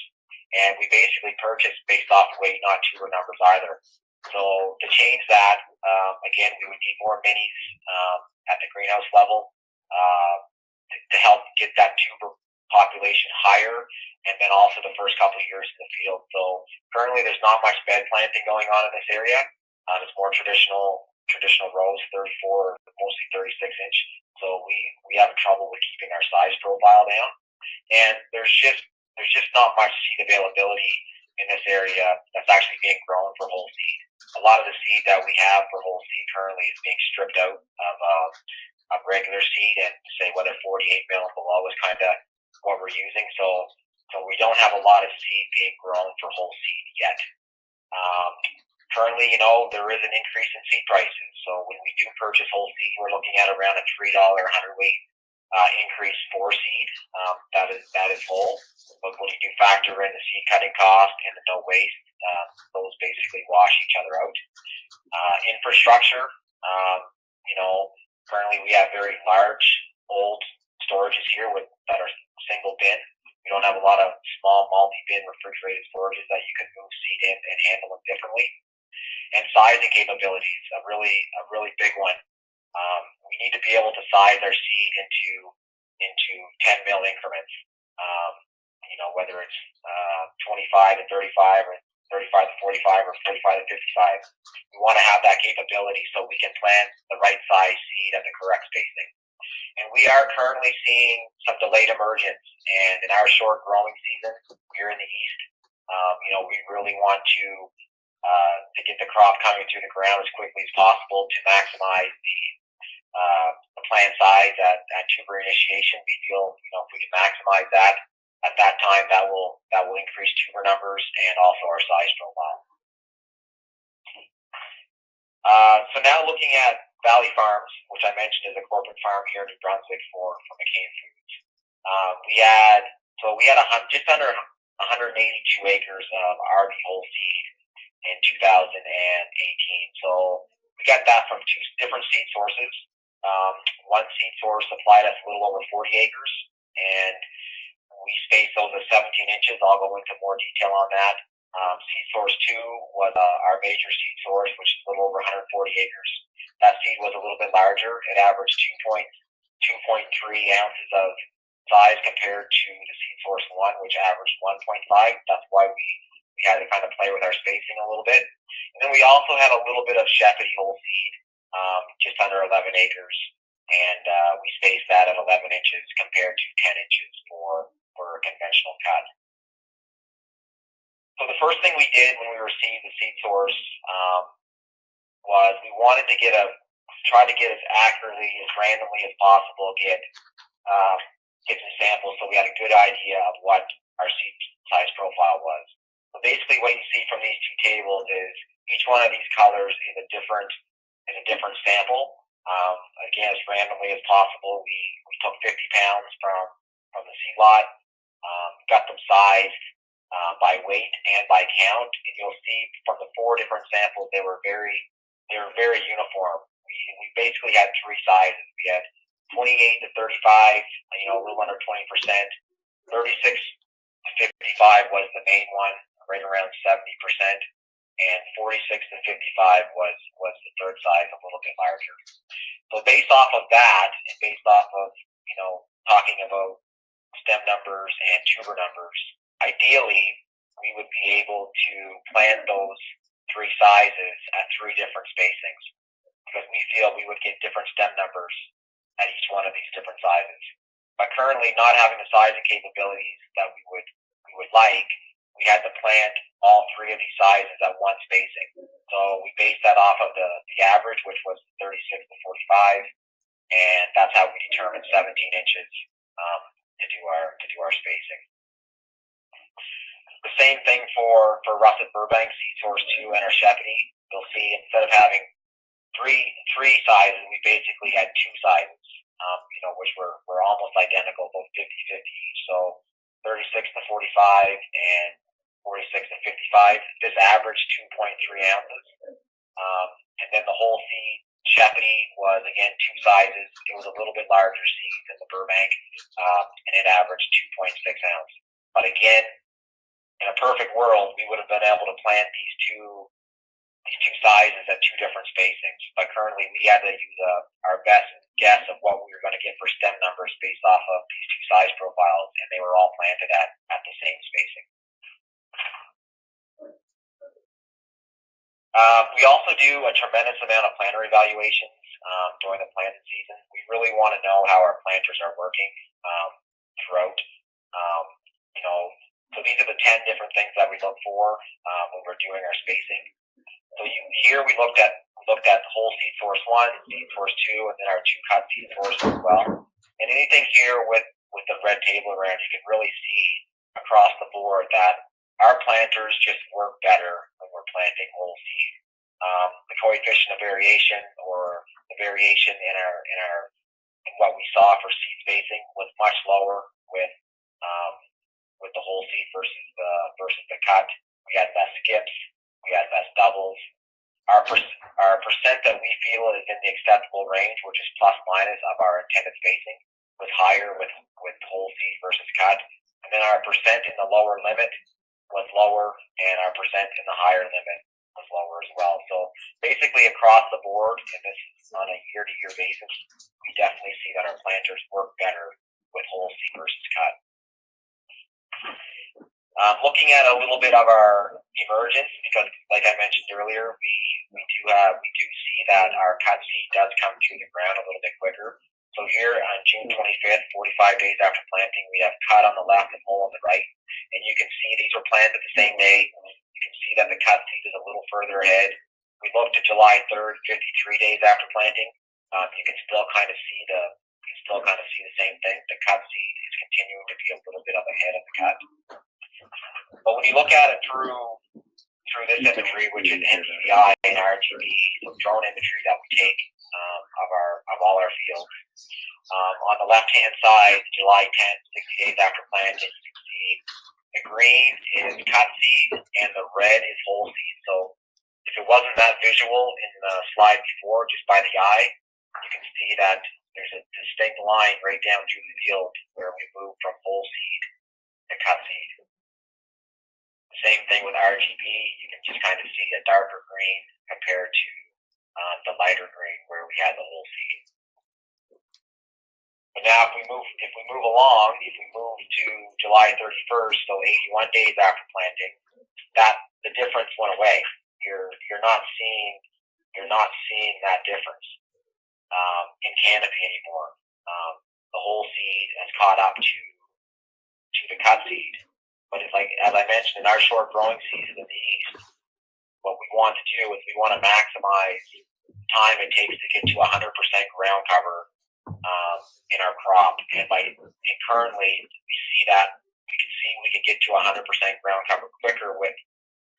Speaker 4: and we basically purchase based off weight, not tuber numbers either. So to change that, again, we would need more minis at the greenhouse level to help get that tuber population higher, and then also the first couple of years in the field. So currently there's not much bed planting going on in this area. It's more traditional rows, 34, mostly 36-inch. So we have trouble with keeping our size profile down. And there's just not much seed availability in this area that's actually being grown for whole seed. A lot of the seed that we have for whole seed currently is being stripped out of regular seed, and say whether 48 mil and below is kind of what we're using. So we don't have a lot of seed being grown for whole seed yet. Currently, there is an increase in seed prices. So when we do purchase whole seed, we're looking at around a $3 hundredweight increase for seed. That is whole. But when you do factor in the seed cutting cost and the no waste, those basically wash each other out. Infrastructure, currently we have very large old storages here that are single bin. We don't have a lot of small multi-bin refrigerated storages that you can move seed in and handle them differently. And sizing capabilities, a really big one. We need to be able to size our seed into 10 mil increments. Whether it's 25 to 35 or 35 to 45 or 45 to 55. We want to have that capability so we can plant the right size seed at the correct spacing. And we are currently seeing some delayed emergence. And in our short growing season here in the east, we really want to get the crop coming through the ground as quickly as possible to maximize the plant size at tuber initiation. We feel if we can maximize that at that time, that will increase tuber numbers and also our size profile. So now looking at Valley Farms, which I mentioned is a corporate farm here in New Brunswick for McCain Foods. We had just under 182 acres of RB whole seed in 2018. So we got that from two different seed sources. One seed source supplied us a little over 40 acres, and we spaced those at 17 inches. I'll go into more detail on that. Seed source 2 was our major seed source, which is a little over 140 acres. That seed was a little bit larger. It averaged 2.3 ounces of size compared to the seed source 1, which averaged 1.5. That's why we had to kind of play with our spacing a little bit. And then we also had a little bit of Shepherd whole seed, just under 11 acres. And we spaced that at 11 inches compared to 10 inches for a conventional cut. So the first thing we did when we received the seed source was we wanted to try to get as accurately, as randomly as possible, get some samples so we had a good idea of what our seed size profile was. So basically what you see from these two tables is each one of these colors is a different sample. Again, as randomly as possible, we took 50 pounds from the seed lot, got them sized by weight and by count, and you'll see from the 4 different samples they were very uniform. We basically had 3 sizes. We had 28 to 35, a little under 20%. 36 to 55 was the main one, right around 70%, and 46 to 55 was the third size, a little bit larger. So based off of that, and based off of talking about stem numbers and tuber numbers, ideally we would be able to plant those 3 sizes at 3 different spacings, because we feel we would get different stem numbers at each one of these different sizes. But currently, not having the sizing capabilities that we would like, we had to plant all 3 of these sizes at 1 spacing. So we based that off of the average, which was 36 to 45, and that's how we determined 17 inches to do our spacing. The same thing for Russet Burbank, seed source 2, and our Shepherd. You'll see instead of having three sizes, we basically had 2 sizes, which were almost identical, both 50-50 each. So 36 to 45 and 46 to 55. This averaged 2.3 ounces. And then the whole seed Shepherd was, again, 2 sizes. It was a little bit larger seed than the Burbank, and it averaged 2.6 ounces. But again, in a perfect world, we would have been able to plant these these two sizes at two different spacings. But currently, we had to use our best guess of what we were going to get for stem numbers based off of these two size profiles, and they were all planted at the same spacing. We also do a tremendous amount of planter evaluations during the planting season. We really want to know how our planters are working throughout. So these are the 10 different things that we look for when we're doing our spacing. So here we looked at whole seed source 1, seed source 2, and then our 2 cut seed sources as well. And anything here with the red table around, you can really see across the board that our planters just work better when we're planting whole seed. The coefficient of variation, or the variation in what we saw for seed spacing, was much lower with the whole seed versus the cut. We had less skips, we had less doubles. Our percent that we feel is in the acceptable range, which is plus minus of our intended spacing, was higher with whole seed versus cut. And then our percent in the lower limit was lower, and our percent in the higher limit was lower as well. So basically across the board, and this is on a year-to-year basis, we definitely see that our planters work better with whole seed versus cut. Looking at a little bit of our emergence, because like I mentioned earlier, we do see that our cut seed does come to the ground a little bit quicker. So here on June 25th, 45 days after planting, we have cut on the left and whole on the right. And you can see these were planted the same day. You can see that the cut seed is a little further ahead. We look to July 3rd, 53 days after planting. You can still kind of see the same thing. The cut seed is continuing to be a little bit up ahead of the cut. But when you look at it through this imagery, which is NDVI and RGB, so drone imagery that we take of all our fields. On the left-hand side, July 10th, 60 days after planting, you can see the green is cut seed and the red is whole seed. So if it wasn't that visual in the slide before, just by the eye, you can see that there's a distinct line right down through the field where we move from whole seed to cut seed. Same thing with RGB. You can just kind of see a darker green compared to the lighter green where we had the whole seed. But now if we move to July 31st, so 81 days after planting, that the difference went away. You're not seeing that difference in canopy anymore. The whole seed has caught up to the cut seed. But it's like, as I mentioned, in our short growing season in the east, what we want to do is we want to maximize time it takes to get to 100% ground cover in our crop. And currently, we see that we can get to 100% ground cover quicker with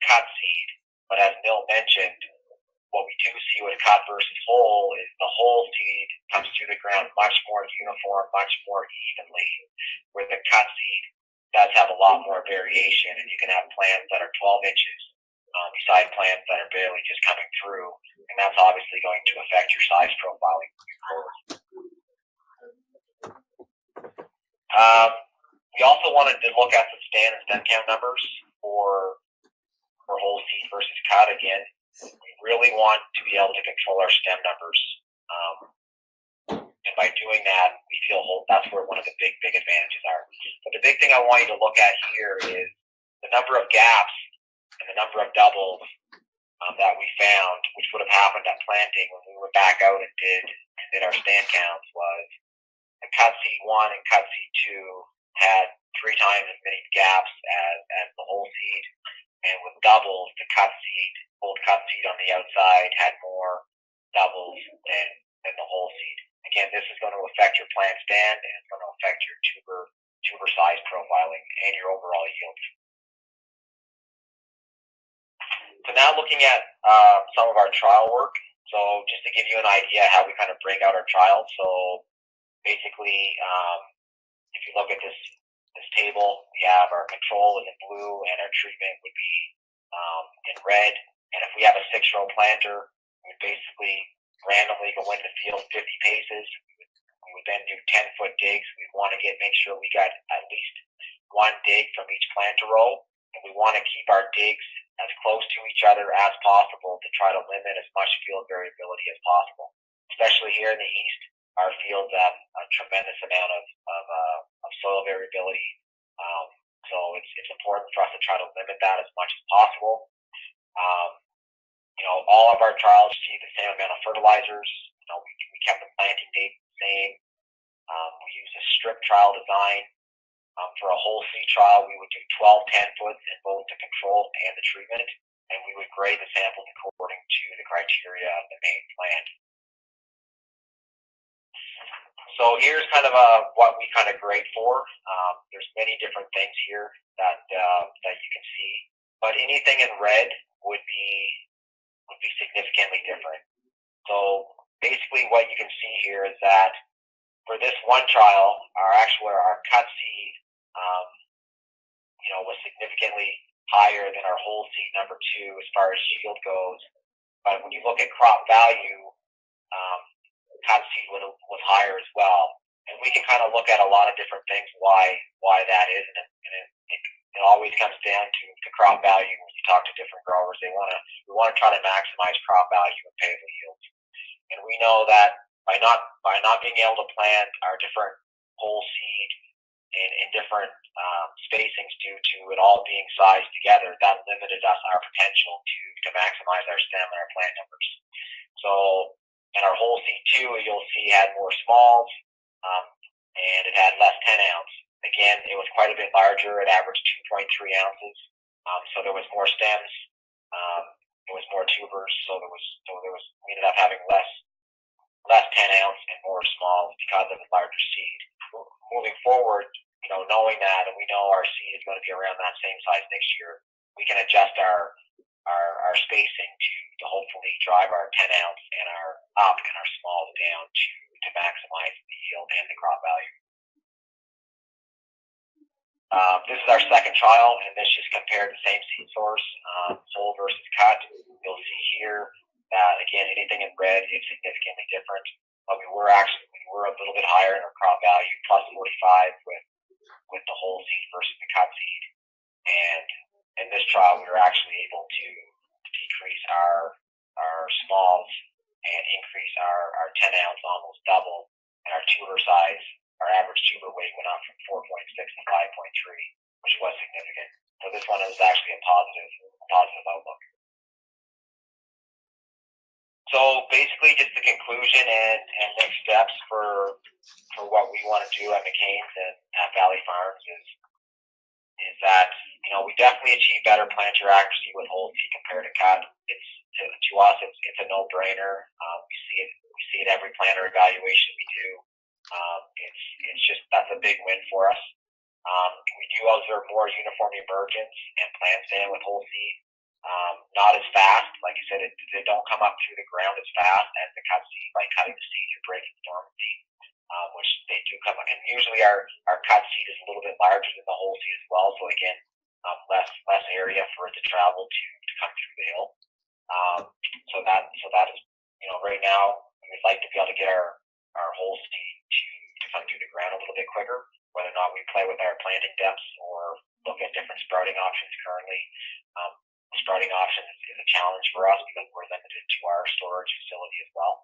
Speaker 4: cut seed. But as Milt mentioned, what we do see with cut versus whole is the whole seed comes through the ground much more uniform, much more evenly, where the cut seed does have a lot more variation, and you can have plants that are 12 inches beside plants that are barely just coming through, and that's obviously going to affect your size profiling moving forward. We also wanted to look at some stand and stem count numbers for whole seed versus cut. Again, we really want to be able to control our stem numbers. And by doing that, we feel that's where one of the big advantages are. But the big thing I want you to look at here is the number of gaps and the number of doubles that we found, which would have happened at planting when we went back out and did our stand counts, was the cut seed 1 and cut seed 2 had 3 times as many gaps as the whole seed. And with doubles, the old cut seed on the outside had more doubles than the whole seed. Again, this is going to affect your plant stand, and it's going to affect your tuber size profiling and your overall yield. So now looking at some of our trial work. So just to give you an idea how we kind of break out our trials. So basically, if you look at this table, we have our control is in blue and our treatment would be in red. And if we have a 6-row planter, we would basically randomly go in the field 50 paces. We would then do 10-foot digs. We'd want to make sure we got at least 1 dig from each planter row. And we want to keep our digs as close to each other as possible to try to limit as much field variability as possible. Especially here in the east, our fields have a tremendous amount of soil variability. So it's important for us to try to limit that as much as possible. All of our trials see the same amount of fertilizers. We kept the planting date the same. We use a strict trial design. For a whole seed trial, we would do 12 10-foots in both the control and the treatment, and we would grade the samples according to the criteria of the main plan. So here's kind of what we kind of grade for. There's many different things here that you can see, but anything in red would be significantly different. So basically, what you can see here is that for this one trial, our cut seed, was significantly higher than our whole seed number 2 as far as yield goes. But when you look at crop value, cut seed was higher as well. And we can kind of look at a lot of different things why that is, and it always comes down to crop value. When you talk to different growers, we want to try to maximize crop value and payable yields. And we know that by not being able to plant our different whole seed in different spacings due to it all being sized together, that limited our potential to maximize our stem and our plant numbers. So in our whole seed 2, you'll see had more smalls, and it had less 10 ounce. Again, it was quite a bit larger. It averaged 2.3 ounces. So there was more stems. It was more tubers. So we ended up having less 10 ounce and more smalls because of the larger seed. Moving forward, knowing that, and we know our seed is going to be around that same size next year, we can adjust our spacing to hopefully drive our 10 ounce and our up and our smalls down to maximize the yield and the crop value. This is our second trial, and this just compared the same seed source, whole versus cut. You'll see here that, again, anything in red is significantly different. But we were a little bit higher in our crop value, plus 45 with the whole seed versus the cut seed. And in this trial, we were actually able to decrease our smalls and increase our 10 ounce almost double, and our tuber size, our average tuber weight went up from 4.6 to 5.3, which was significant. So this one is actually a positive outlook. So basically, just the conclusion and next steps for what we want to do at McCain's and at Valley Farms is that we definitely achieve better planter accuracy with whole seed compared to cut. It's to us, it's a no-brainer. We see it every planter evaluation we do. It's just that's a big win for us. We do observe more uniform emergence and plant stand with whole seed. Not as fast, like you said, they don't come up through the ground as fast as the cut seed. By cutting the seed, you're breaking dormancy, which they do come up. And usually our cut seed is a little bit larger than the whole seed as well. So again, less area for it to travel to come through the hill. So that is, right now we'd like to be able to get our whole seed to come through the ground a little bit quicker. Whether or not we play with our planting depths or look at different sprouting options currently. Sprouting options is a challenge for us because we're limited to our storage facility as well.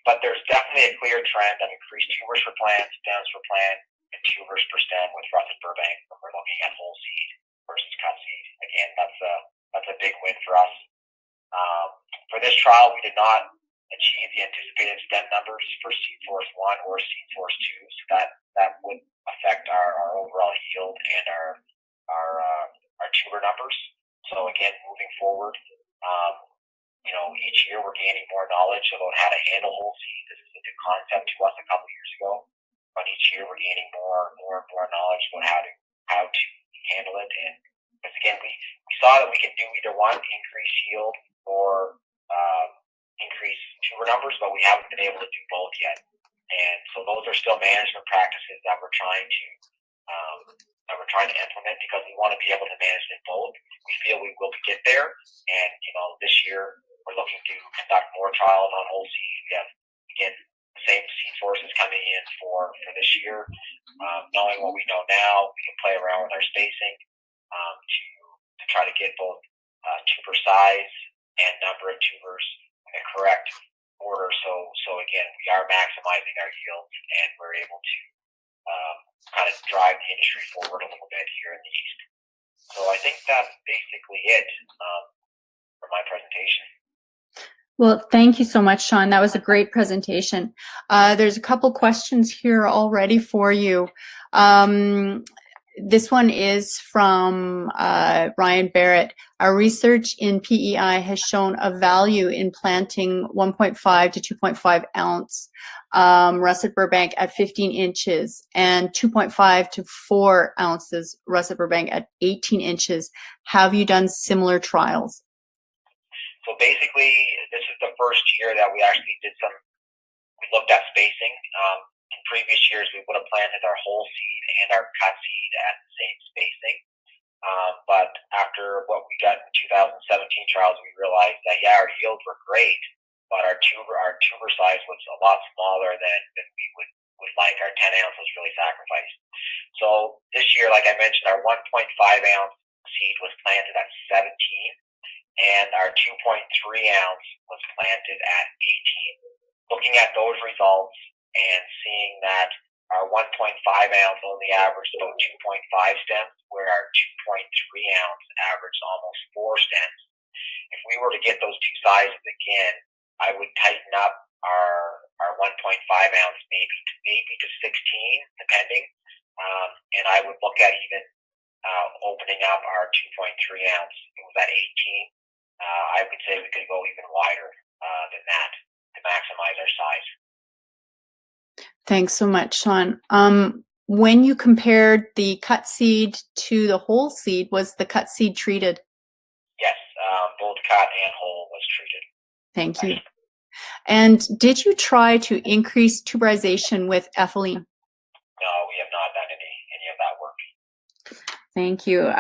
Speaker 4: But there's definitely a clear trend of increased tubers per plant, stems per plant, and tubers per stem with Rutherford Burbank when we're looking at whole seed versus cut seed. Again, that's a big win for us. For this trial, we did not achieve the anticipated stem numbers for seed source 1 or seed source 2, so that would affect our overall yield and our tuber numbers. So again, moving forward, each year we're gaining more knowledge about how to handle whole seed. This is a new concept to us a couple of years ago, but each year we're gaining more knowledge about how to handle it. And because again, we saw that we can do either one, increase yield or increase tuber numbers, but we haven't been able to do both yet. And so those are still management practices that we're trying to implement because we want to be able to manage them both. We feel we will get there, and this year we're looking to conduct more trials on whole seed. We have again the same seed sources coming in for this year. Knowing what we know now, we can play around with our spacing. to try to get both tuber size and number of tubers in the correct order. So again, we are maximizing our yields, and we're able to kind of drive the industry forward a little bit here in the East. So I think that's basically it for my presentation.
Speaker 1: Well, thank you so much, Shaun. That was a great presentation. There's a couple questions here already for you. This one is from Ryan Barrett. Our research in PEI has shown a value in planting 1.5 to 2.5 ounce russet Burbank at 15 inches and 2.5 to 4 ounces russet Burbank at 18 inches. Have you done similar trials?
Speaker 4: So basically, this is the first year that we actually we looked at spacing. In previous years, we would have planted our whole seed and our cut seed at the same spacing. But after what we got in 2017 trials, we realized that, yeah, our yields were great, but our tuber size was a lot smaller than we would like. Our 10 ounce was really sacrificed. So this year, like I mentioned, our 1.5 ounce seed was planted at 17. And our 2.3 ounce was planted at 18. Looking at those results and seeing that our 1.5 ounce only averaged about 2.5 stems, where our 2.3 ounce averaged almost 4 stems. If we were to get those two sizes again, I would tighten up our 1.5 ounce maybe to 16, depending. And I would look at even opening up our 2.3 ounce. It was at 18. I would say we could go even wider than that to maximize our size.
Speaker 1: Thanks so much, Shaun. When you compared the cut seed to the whole seed, was the cut seed treated?
Speaker 4: Yes, both cut and whole was treated.
Speaker 1: Thank you. And did you try to increase tuberization with ethylene?
Speaker 4: No, we have not done any of that work.
Speaker 1: Thank you.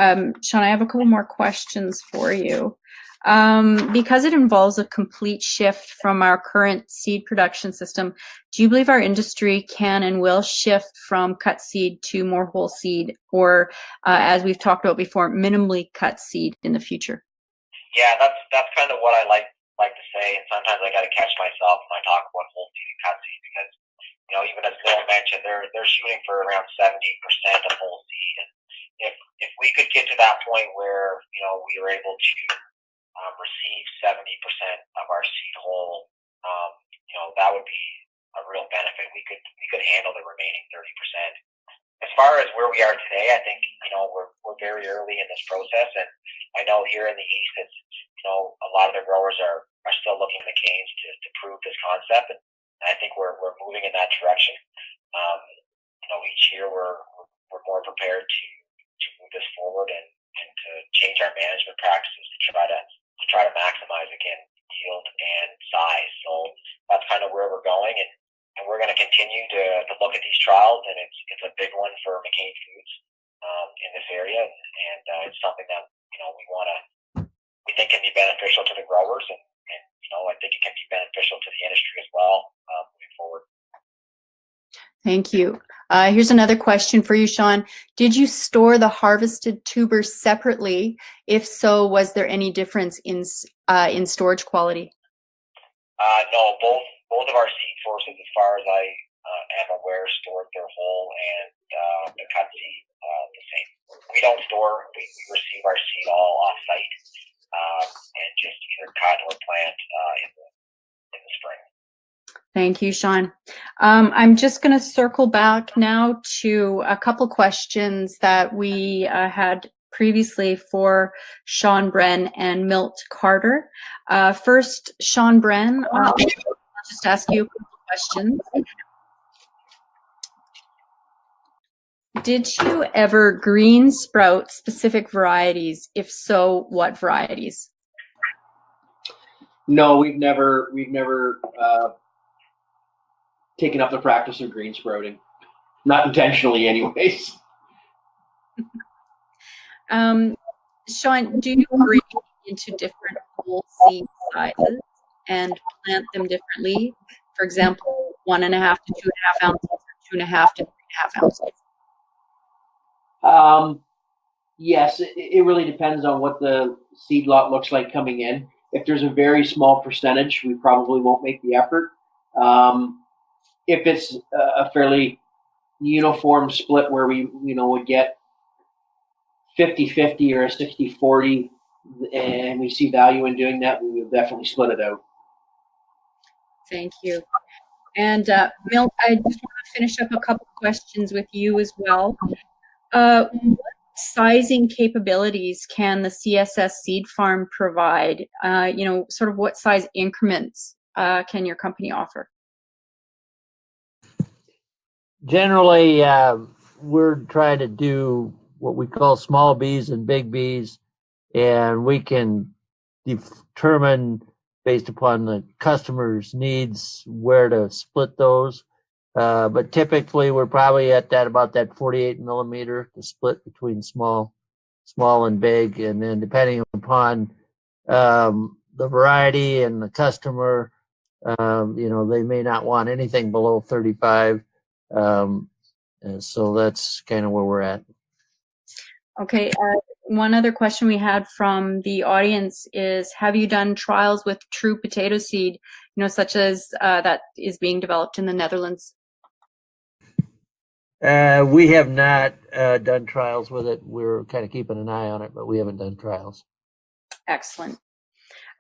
Speaker 1: Shaun, I have a couple more questions for you. Because it involves a complete shift from our current seed production system, do you believe our industry can and will shift from cut seed to more whole seed, or as we've talked about before, minimally cut seed in the future?
Speaker 4: Yeah, that's kind of what I like to say, and sometimes I got to catch myself when I talk about whole seed and cut seed, because even as Bill mentioned, they're shooting for around 70% of whole seed, and if we could get to that point where we were able to receive 70% of our seed whole, that would be a real benefit. We could handle the remaining 30%. As far as where we are today, I think we're very early in this process, and I know here in the East, it's a lot of the growers are still looking at McCain's to prove this concept, and I think we're moving in that direction. Each year we're more prepared to move this forward and to change our management practices to try to maximize again yield and size. So that's kind of where we're going, and we're going to continue to look at these trials, and it's a big one for McCain Foods in this area, and it's something that we think can be beneficial to the growers, and I think it can be beneficial to the industry as well moving forward.
Speaker 1: Thank you. Here's another question for you, Shaun. Did you store the harvested tubers separately? If so, was there any difference in storage quality?
Speaker 4: No, both of our seed sources, as far as I am aware, stored their whole and the cut seed the same. We don't store; we receive our seed all off-site and just either cut or plant in the spring.
Speaker 1: Thank you, Shaun. I'm just going to circle back now to a couple questions that we had previously for Shawn Brenn and Milt Carter. First, Shawn Brenn, I'll just ask you a couple questions. Did you ever green sprout specific varieties? If so, what varieties?
Speaker 2: No, we've never taken up the practice of green sprouting, not intentionally, anyways.
Speaker 1: Shaun, do you break into different whole seed sizes and plant them differently? For example, 1.5 to 2.5 ounces, or 2.5 to 3.5 ounces.
Speaker 2: Yes, it really depends on what the seed lot looks like coming in. If there's a very small percentage, we probably won't make the effort. If it's a fairly uniform split where we would get 50-50 or a 60-40, and we see value in doing that, we will definitely split it out.
Speaker 1: Thank you. And Milt, I just want to finish up a couple questions with you as well. What sizing capabilities can the CSS seed farm provide? Sort of what size increments can your company offer?
Speaker 3: Generally, we're trying to do what we call small Bs and big Bs, and we can determine based upon the customer's needs where to split those. But typically, we're probably at about that 48 millimeter to split between small and big, and then depending upon the variety and the customer, they may not want anything below 35. And so that's kind of where we're at.
Speaker 1: Okay. One other question we had from the audience is, have you done trials with true potato seed, such as that is being developed in the Netherlands?
Speaker 3: We have not done trials with it. We're kind of keeping an eye on it, but we haven't done trials.
Speaker 1: Excellent.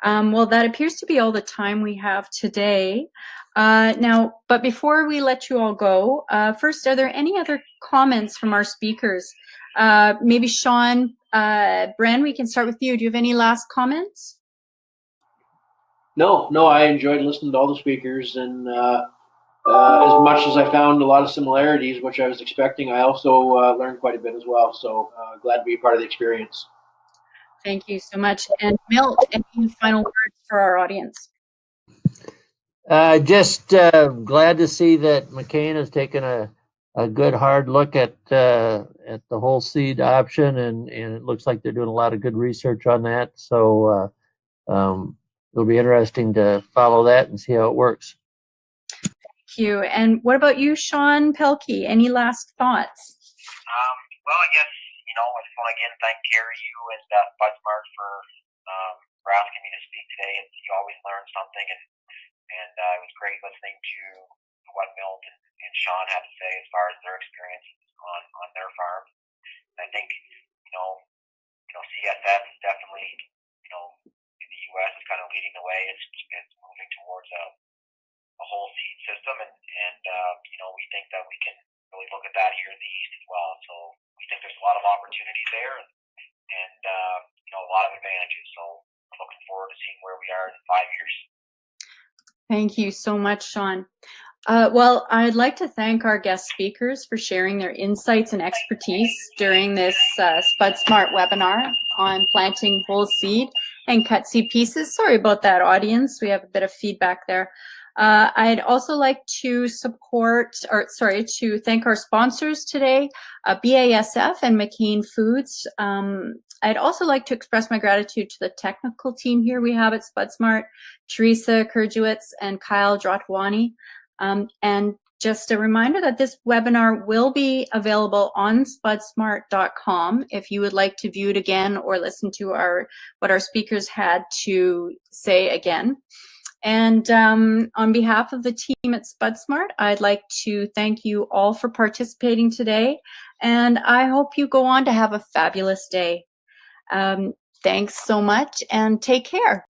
Speaker 1: Well, that appears to be all the time we have today. But before we let you all go, first, are there any other comments from our speakers? Maybe Shawn Brenn, we can start with you. Do you have any last comments?
Speaker 2: No, I enjoyed listening to all the speakers, and as much as I found a lot of similarities, which I was expecting, I also learned quite a bit as well. So glad to be a part of the experience.
Speaker 1: Thank you so much. And Milt, any final words for our audience?
Speaker 3: Just glad to see that McCain has taken a good hard look at the whole seed option, and it looks like they're doing a lot of good research on that. So it'll be interesting to follow that and see how it works.
Speaker 1: Thank you. And what about you, Shaun Pelkey? Any last thoughts?
Speaker 4: Well, I guess, I just want to again thank Kerry, you and BudSmart for asking me to speak today. You always learn something, and it was great listening to what Milt and Shaun had to say as far as their experiences on their farm. I think, CSS is definitely, in the U.S. is kind of leading the way. It's moving towards a whole seed system, and we think that we can really look at that here in the East as well. So we think there's a lot of opportunities there, and a lot of advantages. So we're looking forward to seeing where we are in 5 years.
Speaker 1: Thank you so much, Shaun. Well, I'd like to thank our guest speakers for sharing their insights and expertise during this SpudSmart webinar on planting whole seed and cut seed pieces. Sorry about that, audience. We have a bit of feedback there. I'd also like to thank our sponsors today, BASF and McCain Foods. I'd also like to express my gratitude to the technical team here we have at SpudSmart, Teresa Kurdziewicz and Kyle Dratwani. And just a reminder that this webinar will be available on spudsmart.com if you would like to view it again or listen to what our speakers had to say again. And on behalf of the team at SpudSmart, I'd like to thank you all for participating today, and I hope you go on to have a fabulous day. Thanks so much, and take care.